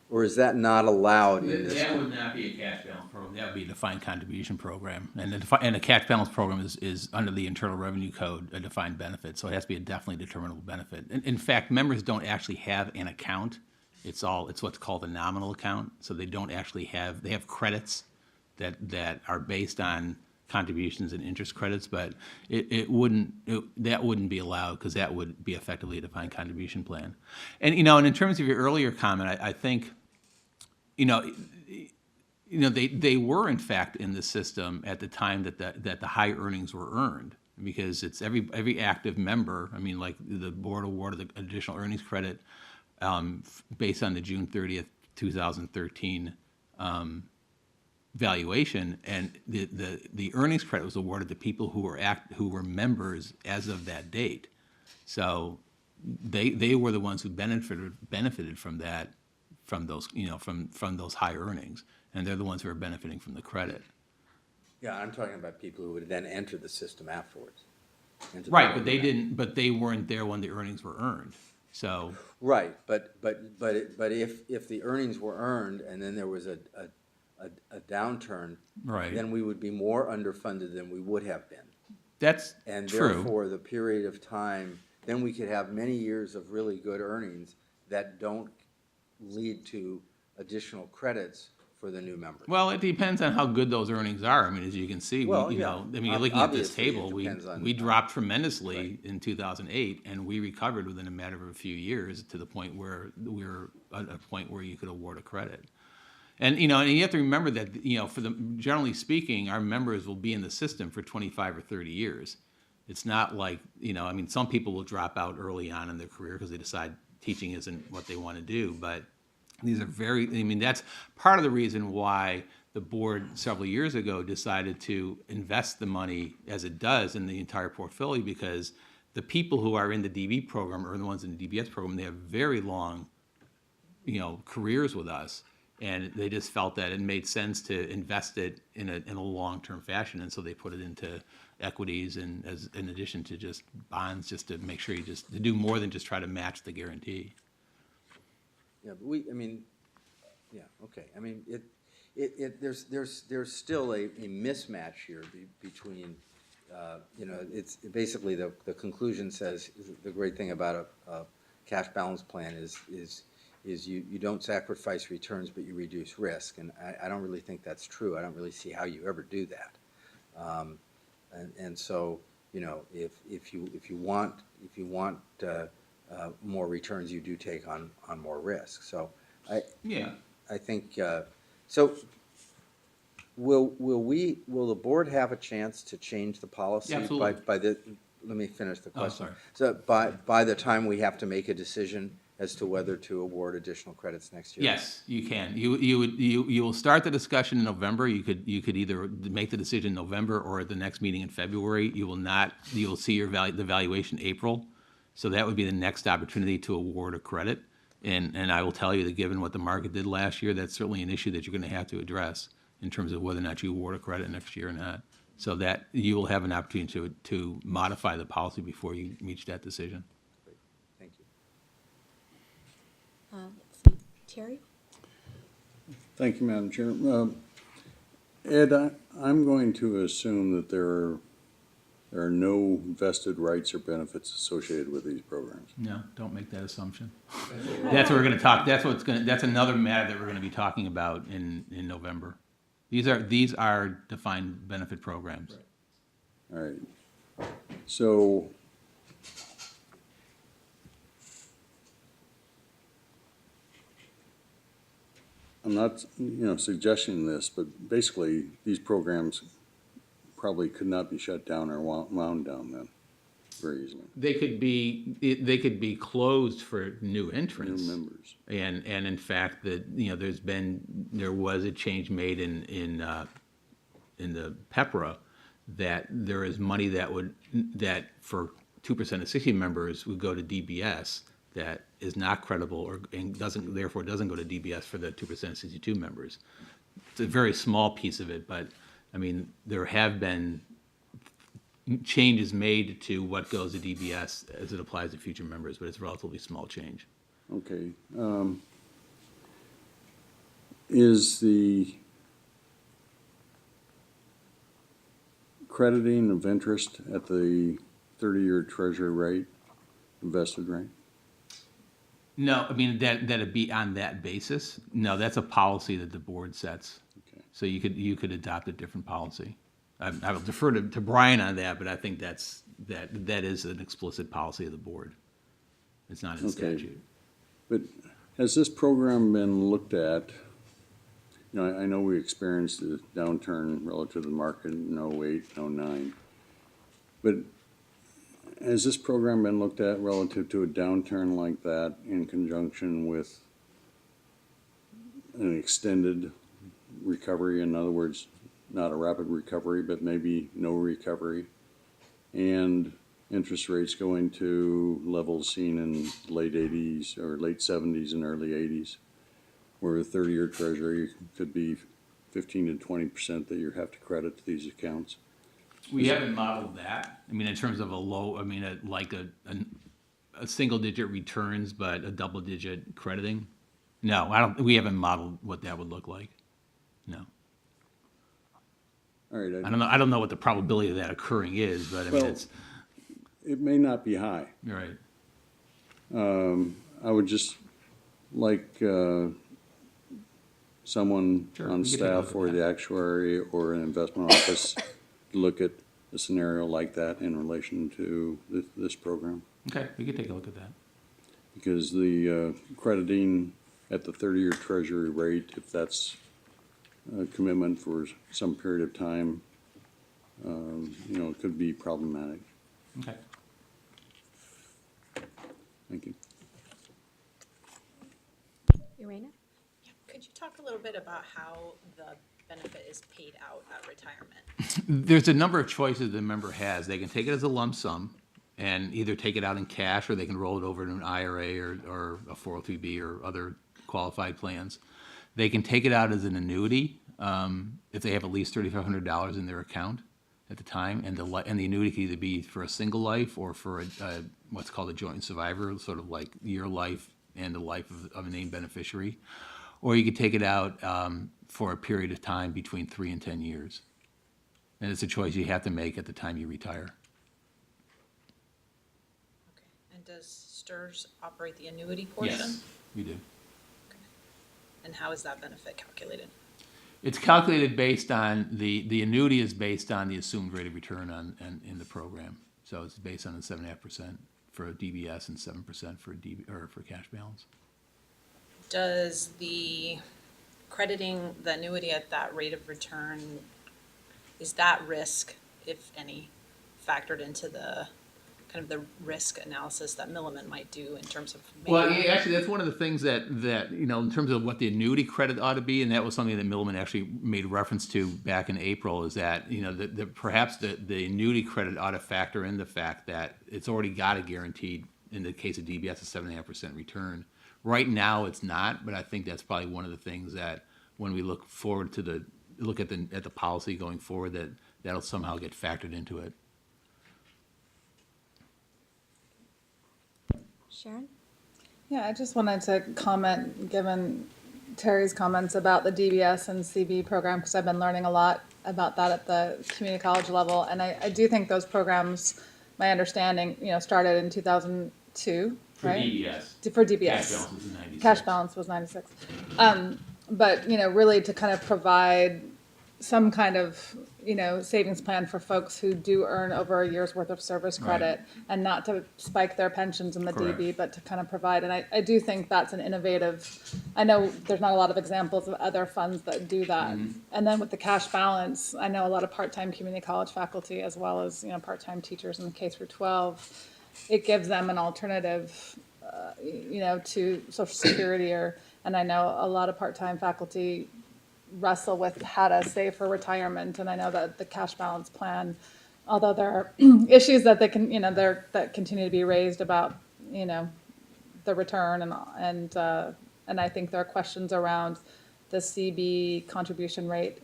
Or is that not allowed in this? That would not be a cash balance program. That would be a defined contribution program. And a cash balance program is under the Internal Revenue Code a defined benefit, so it has to be a definitely determinable benefit. In fact, members don't actually have an account. It's what's called a nominal account. So they don't actually have, they have credits that are based on contributions and interest credits, but that wouldn't be allowed, because that would be effectively a defined contribution plan. And and in terms of your earlier comment, I think they were in fact in the system at the time that the high earnings were earned, because it's every active member. I mean, like the board awarded the additional earnings credit based on the June 30th, 2013 valuation, and the earnings credit was awarded to people who were members as of that date. So they were the ones who benefited from that, from those from those high earnings, and they're the ones who are benefiting from the credit. Yeah, I'm talking about people who would then enter the system afterwards. Right, but they didn't. But they weren't there when the earnings were earned. So right, but if the earnings were earned and then there was a a downturn, Right. then we would be more underfunded than we would have been. That's And true. therefore, the period of time, then we could have many years of really good earnings that don't lead to additional credits for the new members. Well, it depends on how good those earnings are. I mean, as you can see, Well, we, you yeah. know, I mean, you're looking at this Obviously, it table, depends on- we dropped tremendously Right. in 2008, and we recovered within a matter of a few years to the point where we were at a point where you could award a credit. And, you know, and you have to remember that, you know, generally speaking, our members will be in the system for 25 or 30 years. It's not like, you know, I mean, some people will drop out early on in their career because they decide teaching isn't what they want to do, but these are I mean, that's part of the reason why the board several years ago decided to invest the money as it does in the entire portfolio, because the people who are in the DB program or the ones in the DBS program, they have very long, you know, careers with us. And they just felt that it made sense to invest it in a long-term fashion, and so they put it into equities and as in addition to just bonds, just to make sure to do more than just try to match the guarantee. Yeah, but I mean, yeah, okay, I mean, there's still a mismatch here between, you know, it's basically the conclusion says, the great thing about a cash balance plan is you don't sacrifice returns, but you reduce risk, and I don't really think that's true. I don't really see how you ever do that. And so, you know, if you want more returns, you do take on more risk. So I think so. Will the board have a chance to change the policy? Yeah, absolutely. Let me finish the question. sorry. So by the time we have to make a decision as to whether to award additional credits next year? Yes, you can. You will start the discussion in November. You could either make the decision in November or at the next meeting in February. You will see the valuation April. So that would be the next opportunity to award a credit. And I will tell you that given what the market did last year, that's certainly an issue that you're going to have to address in terms of whether or not you award a credit next year or not. So that you will have an opportunity to modify the policy before you reach that decision. Great. Thank you. Let's see, Terry? Thank you, Madam Chair. Ed, I'm going to assume that there are no vested rights or benefits associated with these programs. No, don't make that assumption. That's what we're going to talk. That's another matter that we're going to be talking about in November. These are defined benefit programs. All right. So I'm not, suggesting this, but basically these programs probably could not be shut down or wound down then very easily. They could be closed for new entrants. New members. And in fact, there was a change made in the PEPRA that there is money that for 2% of 60 members would go to DBS that is not credible and therefore doesn't go to DBS for the 2% of 62 members. It's a very small piece of it, but I mean, there have been changes made to what goes to DBS as it applies to future members, but it's a relatively small change. Okay. Is the crediting of interest at the 30-year treasury rate, invested rate? No, I mean, that'd be on that basis. No, that's a policy that the board sets. Okay. So you could adopt a different policy. I will defer to Brian on that, but I think that is an explicit policy of the board. It's not in Okay. statute. But has this program been looked at? I know we experienced a downturn relative to the market in 08, 09. But has this program been looked at relative to a downturn like that in conjunction with an extended recovery? In other words, not a rapid recovery, but maybe no recovery, and interest rates going to levels seen in late 80s or late 70s and early 80s, where a 30-year treasury could be 15 to 20% that you have to credit to these accounts. We haven't modeled that. I mean, in terms of a single-digit returns, but a double-digit crediting. No, we haven't modeled what that would look like. No. All right, I don't know what the probability of that occurring is, but I mean, Well- it's, it may not be high. you're right. I would just like someone Sure, on we can take a look staff at or that. the actuary or an investment office to look at a scenario like that in relation to this program. Okay, we could take a look at that. Because the crediting at the 30-year Treasury rate, if that's a commitment for some period of time, it could be problematic. Okay. Thank you. Irena? Could you talk a little bit about how the benefit is paid out at retirement? There's a number of choices the member has. They can take it as a lump sum and either take it out in cash, or they can roll it over to an IRA or a 403B or other qualified plans. They can take it out as an annuity if they have at least $3,500 in their account at the time, and the annuity can either be for a single life or for what's called a joint survivor, sort of like your life and the life of a named beneficiary. Or you could take it out for a period of time between 3 and 10 years. And it's a choice you have to make at the time you retire. Okay. And does STRS operate the annuity portion? We do. And how is that benefit calculated? It's calculated based on, the annuity is based on the assumed rate of return in the program. So it's based on the 7.5% for a DBS and 7% for for cash balance. Does the crediting the annuity at that rate of return, is that risk, if any, factored into the kind of the risk analysis that Milliman might do in terms of? Well, yeah, actually, that's one of the things that in terms of what the annuity credit ought to be, and that was something that Milliman actually made reference to back in April, is that, perhaps the annuity credit ought to factor in the fact that it's already got a guaranteed, in the case of DBS, a 7.5% return. Right now, it's not, but I think that's probably one of the things that when we look forward to look at the policy going forward, that'll somehow get factored into it. Sharon? Yeah, I just wanted to comment, given Terry's comments about the DBS and CB program, because I've been learning a lot about that at the community college level. And I do think those programs, my understanding, started in 2002, right? DBS. For DBS. Cash balance is 96. Cash balance was 96. But, really to kind of provide some kind of, savings plan for folks who do earn over a year's worth of service credit, and not to spike their pensions in the Correct. DB, but to kind of provide. And I do think that's an innovative, I know there's not a lot of examples of other funds that do that. And then with the cash balance, I know a lot of part-time community college faculty, as well as, part-time teachers in K through 12, it gives them an alternative, to Social Security, and I know a lot of part-time faculty wrestle with how to save for retirement, and I know that the cash balance plan, although there are issues that they can, that continue to be raised about, the return, and I think there are questions around the CB contribution rate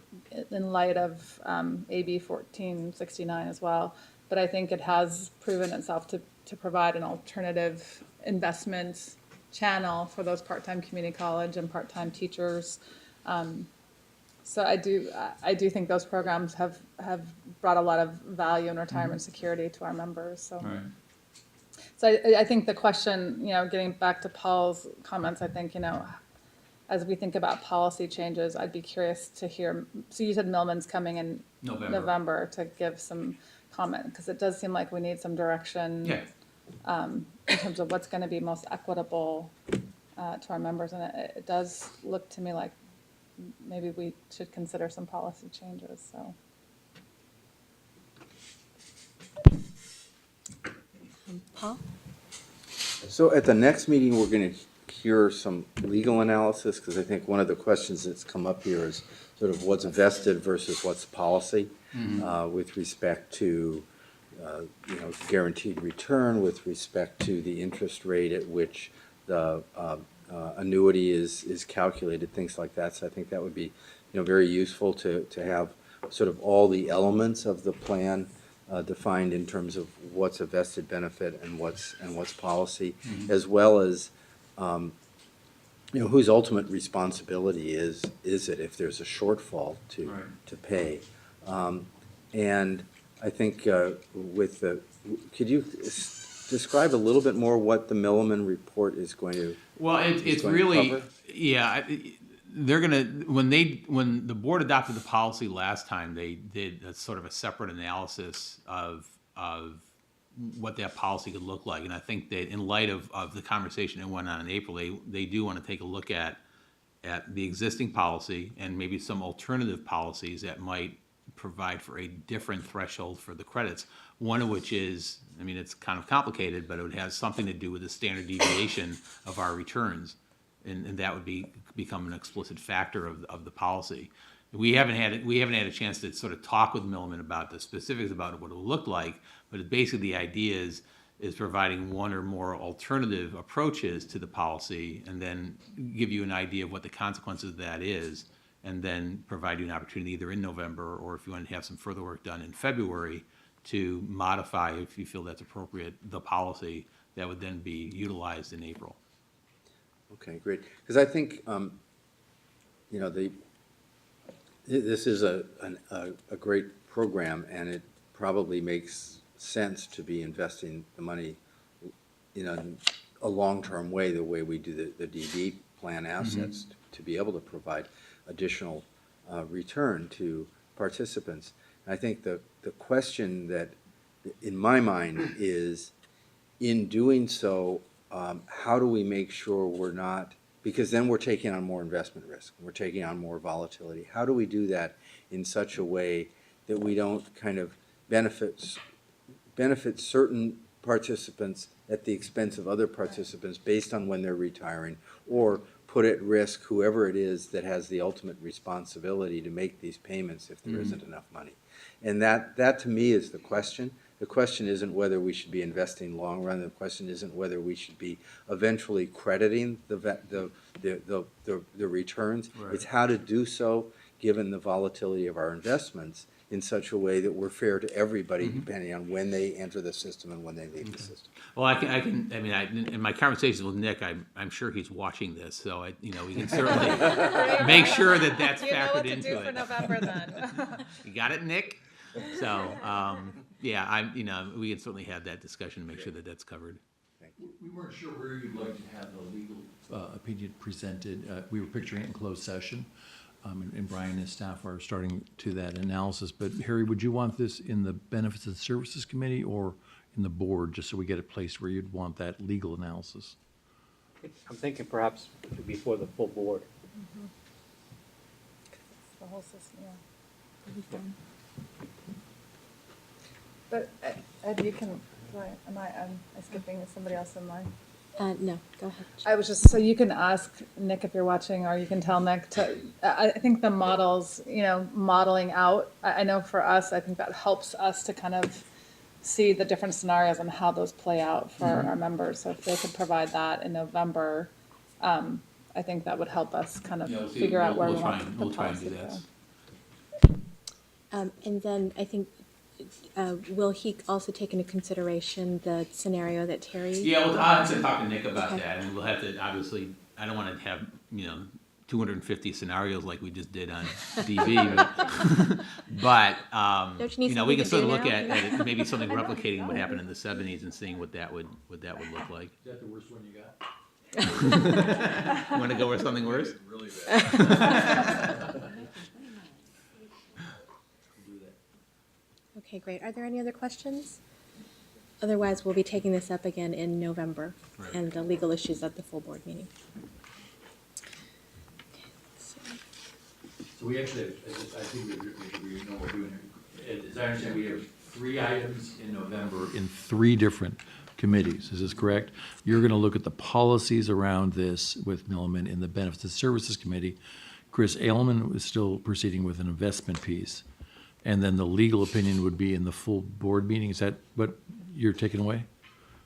in light of AB 1469 as well. But I think it has proven itself to provide an alternative investment channel for those part-time community college and part-time teachers. So I do think those programs have brought a lot of value and retirement security to our members. So, Right. so I think the question, getting back to Paul's comments, I think, as we think about policy changes, I'd be curious to hear. So you said Millman's coming in November to give some comment, because it does seem like we need some direction. Yeah. In terms of what's going to be most equitable to our members, and it does look to me like maybe we should consider some policy changes. So, Paul? So at the next meeting, we're going to hear some legal analysis, because I think one of the questions that's come up here is sort of what's vested versus what's policy with respect to guaranteed return, with respect to the interest rate at which the annuity is calculated, things like that. So I think that would be very useful to have sort of all the elements of the plan defined in terms of what's a vested benefit and what's policy, as well as whose ultimate responsibility is it if there's a shortfall Right. to pay? And I think with the, could you describe a little bit more what the Milliman report is going to? Well, it's going to really, cover? yeah, they're gonna, when the board adopted the policy last time, they did a sort of a separate analysis of what that policy could look like. And I think that in light of the conversation that went on in April, they do want to take a look at the existing policy and maybe some alternative policies that might provide for a different threshold for the credits. One of which is, I mean, it's kind of complicated, but it would have something to do with the standard deviation of our returns. And that would become an explicit factor of the policy. We haven't had a chance to sort of talk with Milliman about the specifics about what it will look like, but basically the idea is providing one or more alternative approaches to the policy and then give you an idea of what the consequences of that is, and then provide you an opportunity either in November or if you want to have some further work done in February to modify, if you feel that's appropriate, the policy that would then be utilized in April. Okay, great. Because I think, this is a great program, and it probably makes sense to be investing the money in a long-term way, the way we do the DD plan assets, to be able to provide additional return to participants. And I think the question that, in my mind, is, in doing so, how do we make sure we're not, because then we're taking on more investment risk, we're taking on more volatility. How do we do that in such a way that we don't kind of benefit certain participants at the expense of other participants based on when they're retiring, or put at risk whoever it is that has the ultimate responsibility to make these payments if there isn't enough money? And that to me is the question. The question isn't whether we should be investing long run. The question isn't whether we should be eventually crediting the returns. Right. It's how to do so given the volatility of our investments in such a way that we're fair to everybody, depending on when they enter the system and when they leave the system. Well, in my conversations with Nick, I'm sure he's watching this, so we can certainly make sure that that's factored into it. November then. You got it, Nick? So, we can certainly have that discussion and make sure that that's covered. We weren't sure where you'd like to have the legal opinion presented. We were picturing it in closed session, and Brian and his staff are starting to that analysis. But Harry, would you want this in the Benefits and Services Committee or in the board, just so we get a place where you'd want that legal analysis? I'm thinking perhaps before the full board. The whole system, yeah. But Ed, you can, am I skipping, is somebody else in line? No, go ahead. I was just, so you can ask Nick if you're watching, or you can tell Nick to, I think the models, modeling out, I know for us, I think that helps us to kind of see the different scenarios and how those play out for our members. So if they could provide that in November, I think that would help us kind of figure out where we want the We'll try and policy do to that. go. And then I think, will he also take into consideration the scenario that Terry? Yeah, well, I'll have to talk to Nick about Okay. that, and we'll have to, obviously, I don't want to have, 250 scenarios like we just did on DV, but, Don't you need we something can to sort of do look now? at maybe something replicating what happened in the 70s and seeing what that would look like. Is that the worst one you got? Want to go with something worse? Really bad. Okay, great. Are there any other questions? Otherwise, we'll be taking this up again in November Right. and the legal issues at the full board meeting. Okay, let's see. So we actually, I think we know what we're doing here. As I understand, we have 3 items in November in 3 different committees. Is this correct? You're going to look at the policies around this with Milliman in the Benefits and Services Committee. Chris Ailman is still proceeding with an investment piece. And then the legal opinion would be in the full board meeting. Is that what you're taking away?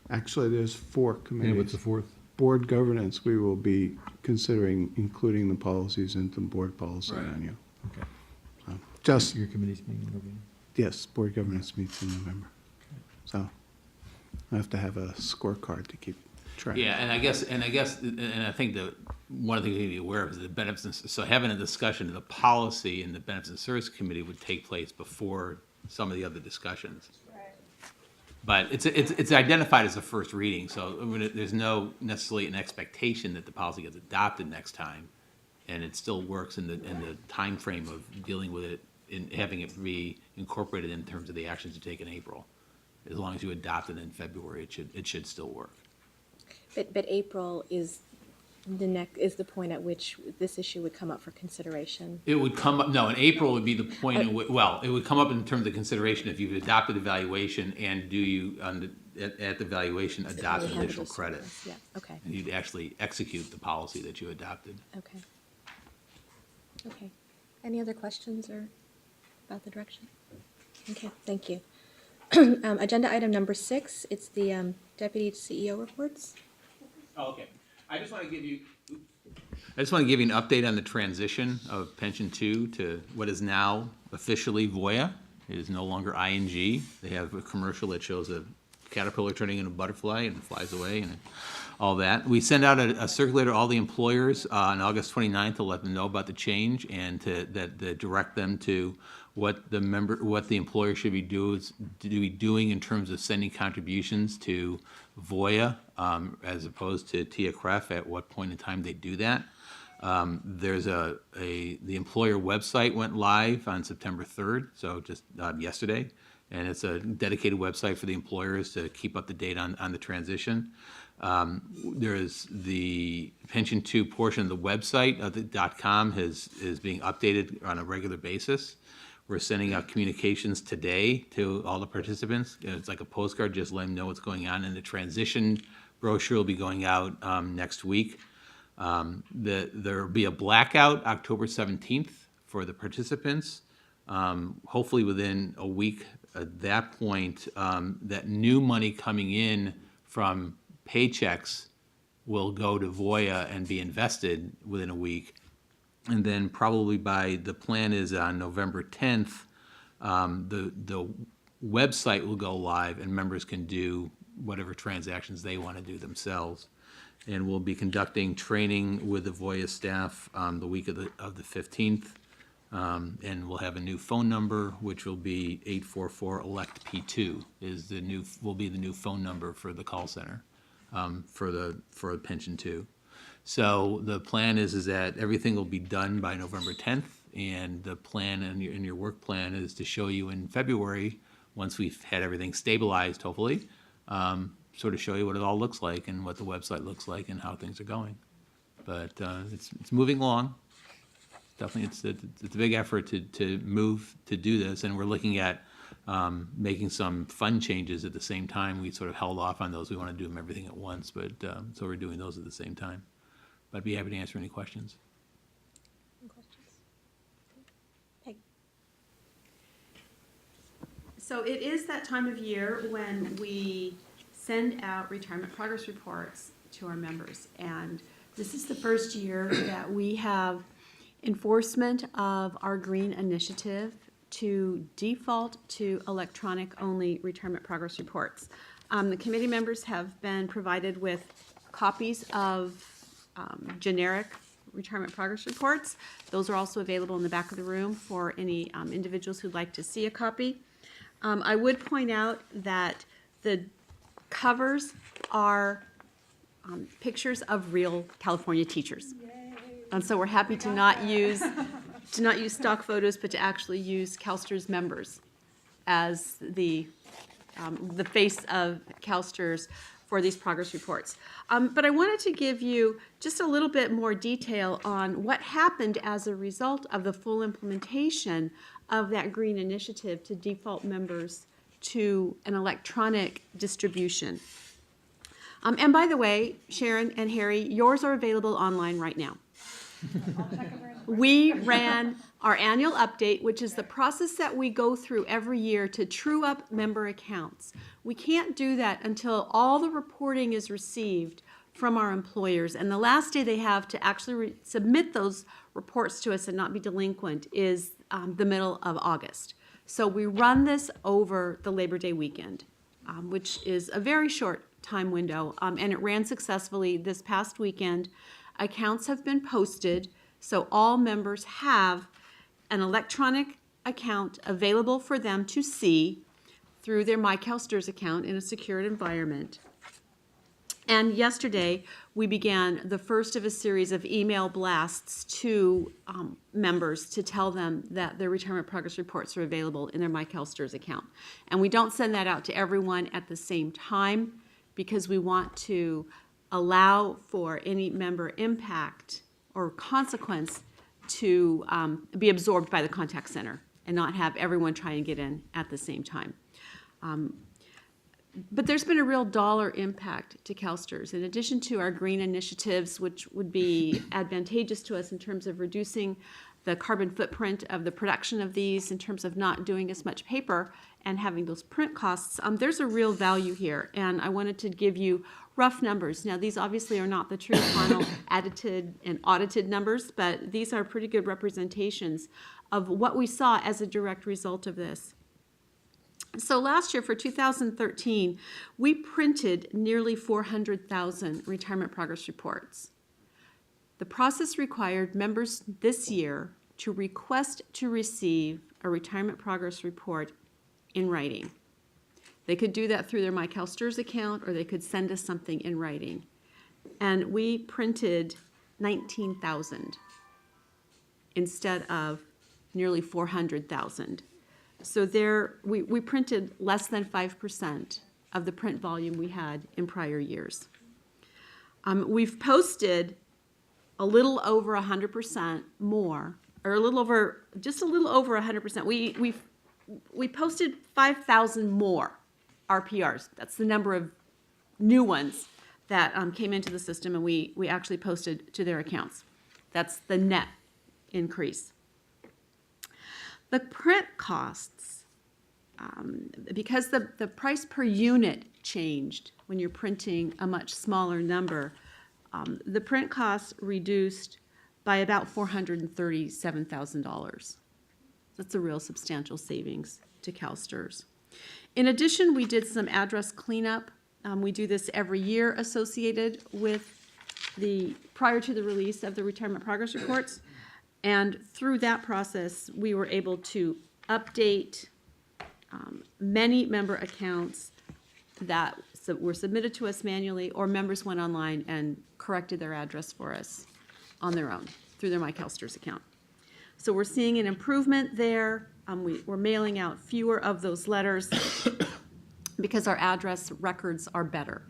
Actually, there's 4 And committees. what's the 4th? Board governance, we will be considering including the policies into board policy Right. manual. Okay. So, just, Your committee's meeting in November? yes, board governance meets in November. So I have to have a scorecard to keep track. Yeah, and I think one of the things you need to be aware of is the benefits, so having a discussion of the policy in the Benefits and Service Committee would take place before some of the other discussions. But it's identified as a first reading, so I mean, there's no necessarily an expectation that the policy gets adopted next time, and it still works in the timeframe of dealing with it and having it be incorporated in terms of the actions you take in April. As long as you adopt it in February, it should still work. But April is the point at which this issue would come up for consideration. It would come up, no, in April would be the point in which, well, it would come up in terms of consideration if you've adopted evaluation and do you, at the valuation, adopt We have additional additional credit. ones. Yeah, okay, And you'd actually execute the policy that you adopted. okay. Okay. Any other questions or about the direction? Okay, thank you. Agenda item number 6, it's the Deputy CEO reports. Oh, okay. I just want to give you an update on the transition of Pension 2 to what is now officially Voya. It is no longer ING. They have a commercial that shows a caterpillar turning into a butterfly and flies away and all that. We send out a circulator to all the employers on August 29th to let them know about the change and to direct them to what the employer should be doing in terms of sending contributions to Voya as opposed to TIACREF, at what point in time they do that. There's the employer website went live on September 3rd, so just yesterday, and it's a dedicated website for the employers to keep up to date on the transition. There's the Pension 2 portion of the website of the .com is being updated on a regular basis. We're sending out communications today to all the participants. It's like a postcard, just let them know what's going on. And the transition brochure will be going out next week. There will be a blackout October 17th for the participants. Hopefully within a week at that point, that new money coming in from paychecks will go to Voya and be invested within a week. And then probably the plan is on November 10th, the website will go live and members can do whatever transactions they want to do themselves. And we'll be conducting training with the Voya staff the week of the 15th. And we'll have a new phone number, which will be 844-ELECT-P2 will be the new phone number for the call center for Pension 2. So the plan is that everything will be done by November 10th, and the plan in your work plan is to show you in February, once we've had everything stabilized, hopefully, sort of show you what it all looks like and what the website looks like and how things are going. But it's moving along. Definitely, it's a big effort to move to do this, and we're looking at making some fun changes at the same time. We sort of held off on those. We want to do them everything at once, but so we're doing those at the same time. But I'd be happy to answer any questions. Any questions? Peg? So it is that time of year when we send out retirement progress reports to our members. And this is the first year that we have enforcement of our green initiative to default to electronic-only retirement progress reports. The committee members have been provided with copies of generic retirement progress reports. Those are also available in the back of the room for any individuals who'd like to see a copy. I would point out that the covers are pictures of real California teachers. And so we're happy to not use stock photos, but to actually use CalSTRS members as the face of CalSTRS for these progress reports. But I wanted to give you just a little bit more detail on what happened as a result of the full implementation of that green initiative to default members to an electronic distribution. And by the way, Sharon and Harry, yours are available online right now. We ran our annual update, which is the process that we go through every year to true up member accounts. We can't do that until all the reporting is received from our employers. And the last day they have to actually submit those reports to us and not be delinquent is the middle of August. So we run this over the Labor Day weekend, which is a very short time window, and it ran successfully this past weekend. accounts have been posted, so all members have an electronic account available for them to see through their CalSTRS account in a secured environment. And yesterday, we began the first of a series of email blasts to members to tell them that their retirement progress reports are available in their CalSTRS account. And we don't send that out to everyone at the same time because we want to allow for any member impact or consequence to be absorbed by the contact center and not have everyone try and get in at the same time. But there's been a real dollar impact to CalSTRS. In addition to our green initiatives, which would be advantageous to us in terms of reducing the carbon footprint of the production of these, in terms of not doing as much paper and having those print costs, there's a real value here. And I wanted to give you rough numbers. Now, these obviously are not the true final edited and audited numbers, but these are pretty good representations of what we saw as a direct result of this. So last year, for 2013, we printed nearly 400,000 retirement progress reports. The process required members this year to request to receive a retirement progress report in writing. They could do that through their CalSTRS account, or they could send us something in writing. And we printed 19,000 instead of nearly 400,000. So we printed less than 5% of the print volume we had in prior years. We've posted a little over 100% more, or just a little over 100%. We posted 5,000 more RPRs. That's the number of new ones that came into the system, and we actually posted to their accounts. That's the net increase. The print costs, because the price per unit changed when you're printing a much smaller number, the print costs reduced by about $437,000. That's a real substantial savings to CalSTRS. In addition, we did some address cleanup. We do this every year associated with prior to the release of the retirement progress reports. And through that process, we were able to update many member accounts that were submitted to us manually, or members went online and corrected their address for us on their own through their CalSTRS account. So we're seeing an improvement there. We're mailing out fewer of those letters because our address records are better.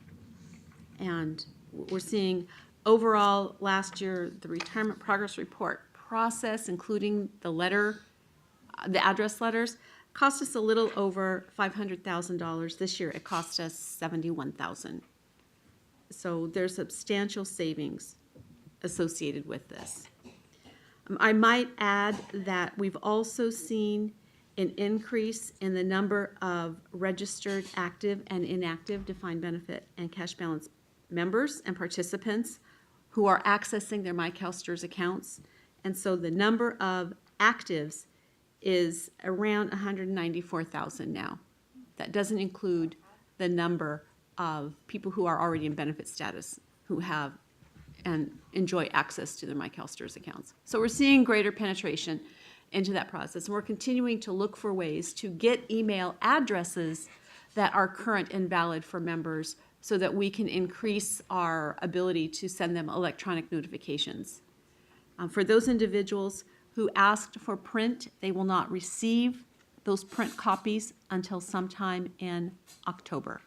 And we're seeing overall last year, the retirement progress report process, including the address letters, cost us a little over $500,000. This year, it cost us $71,000. So there's substantial savings associated with this. I might add that we've also seen an increase in the number of registered active and inactive defined benefit and cash balance members and participants who are accessing their CalSTRS accounts. And so the number of actives is around 194,000 now. That doesn't include the number of people who are already in benefit status who have and enjoy access to their CalSTRS accounts. So we're seeing greater penetration into that process. And we're continuing to look for ways to get email addresses that are current and valid for members so that we can increase our ability to send them electronic notifications. For those individuals who asked for print, they will not receive those print copies until sometime in October.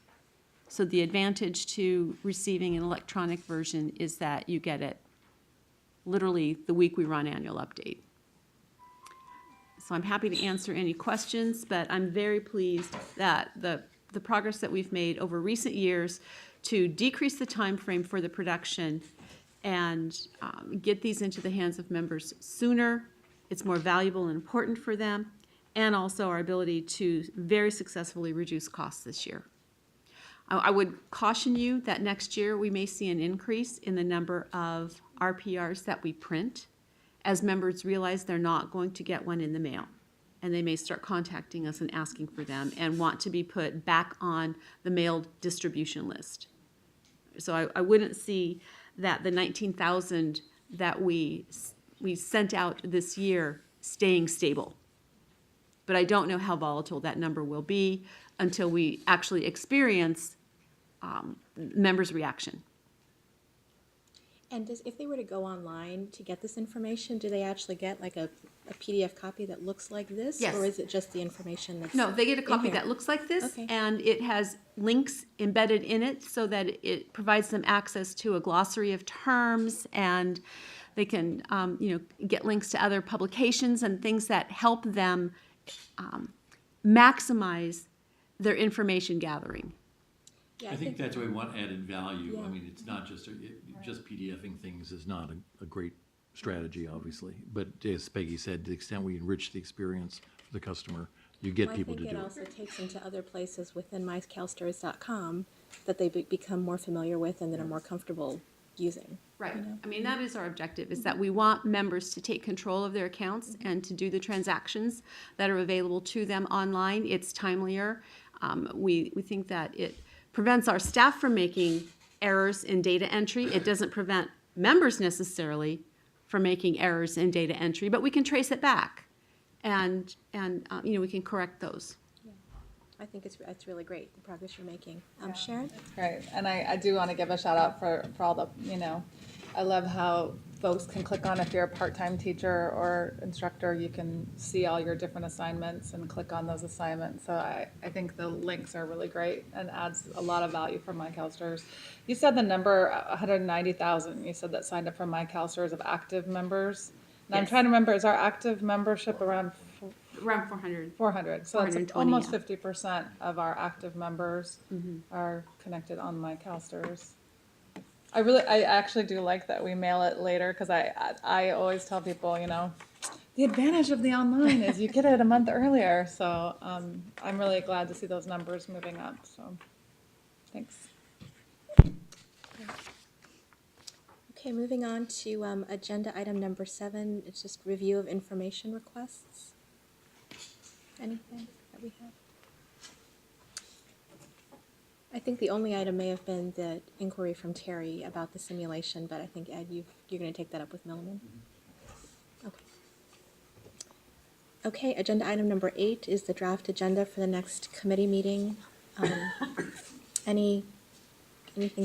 So the advantage to receiving an electronic version is that you get it literally the week we run annual update. So I'm happy to answer any questions, but I'm very pleased that the progress that we've made over recent years to decrease the time frame for the production and get these into the hands of members sooner. It's more valuable and important for them, and also our ability to very successfully reduce costs this year. I would caution you that next year we may see an increase in the number of RPRs that we print as members realize they're not going to get one in the mail. And they may start contacting us and asking for them and want to be put back on the mailed distribution list. So I wouldn't see that the 19,000 that we sent out this year staying stable. But I don't know how volatile that number will be until we actually experience members' reaction. And if they were to go online to get this information, do they actually get like a PDF copy that looks like this? Yes. Or is it just the information that's? No, they get a in copy here? that looks like this, Okay. and it has links embedded in it so that it provides them access to a glossary of terms, and they can, get links to other publications and things that help them maximize their information gathering. Yeah, I think that's why we want added value. Yeah. I mean, it's not just, just PDFing things is not a great strategy, obviously. But as Peggy said, to the extent we enrich the experience for the customer, you get Well, people to I think do it it. also takes them to other places within mycalstrs.com that they become more familiar with and that are more comfortable using. Right. You know? I mean, that is our objective, is that we want members to take control of their accounts and to do the transactions that are available to them online. It's timelier. We think that it prevents our staff from making errors in data entry. It doesn't prevent members necessarily from making errors in data entry, but we can trace it back and we can correct those. I think it's really great, the progress you're making. Sharon? Great, and I do want to give a shout out for all the, I love how folks can click on, if you're a part-time teacher or instructor, you can see all your different assignments and click on those assignments. So I think the links are really great and adds a lot of value for MyCalSTRS. You said the number 190,000, you said that signed up for MyCalSTRS of active members. And I'm Yes. trying to remember, is our active membership around Around 400. 400? So it's 420, almost yeah. 50% of our active members are connected on MyCalSTRS. I actually do like that we mail it later, because I always tell people, the advantage of the online is you get it a month earlier. So I'm really glad to see those numbers moving up. So thanks. Okay, moving on to agenda item number 7. It's just review of information requests. Anything that we have? I think the only item may have been the inquiry from Terry about the simulation, but I think, Ed, you're going to take that up with Milliman. Okay. Okay, agenda item number 8 is the draft agenda for the next committee meeting. Anything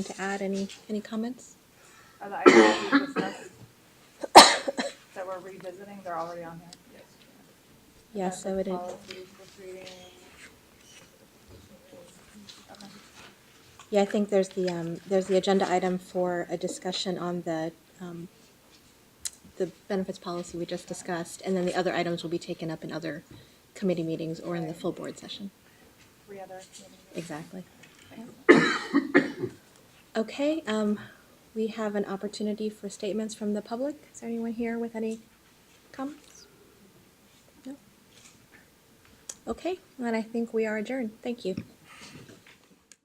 to add? Any comments? Are the items we discussed that we're revisiting, they're already on here? Yeah, so it is. Policies, first reading. Okay. Yeah, I think there's the agenda item for a discussion on the benefits policy we just discussed, and then the other items will be taken up in other committee meetings or in the full board session. 3 other meetings. Exactly. Okay, we have an opportunity for statements from the public. Is there anyone here with any comments? No? Okay, then I think we are adjourned. Thank you.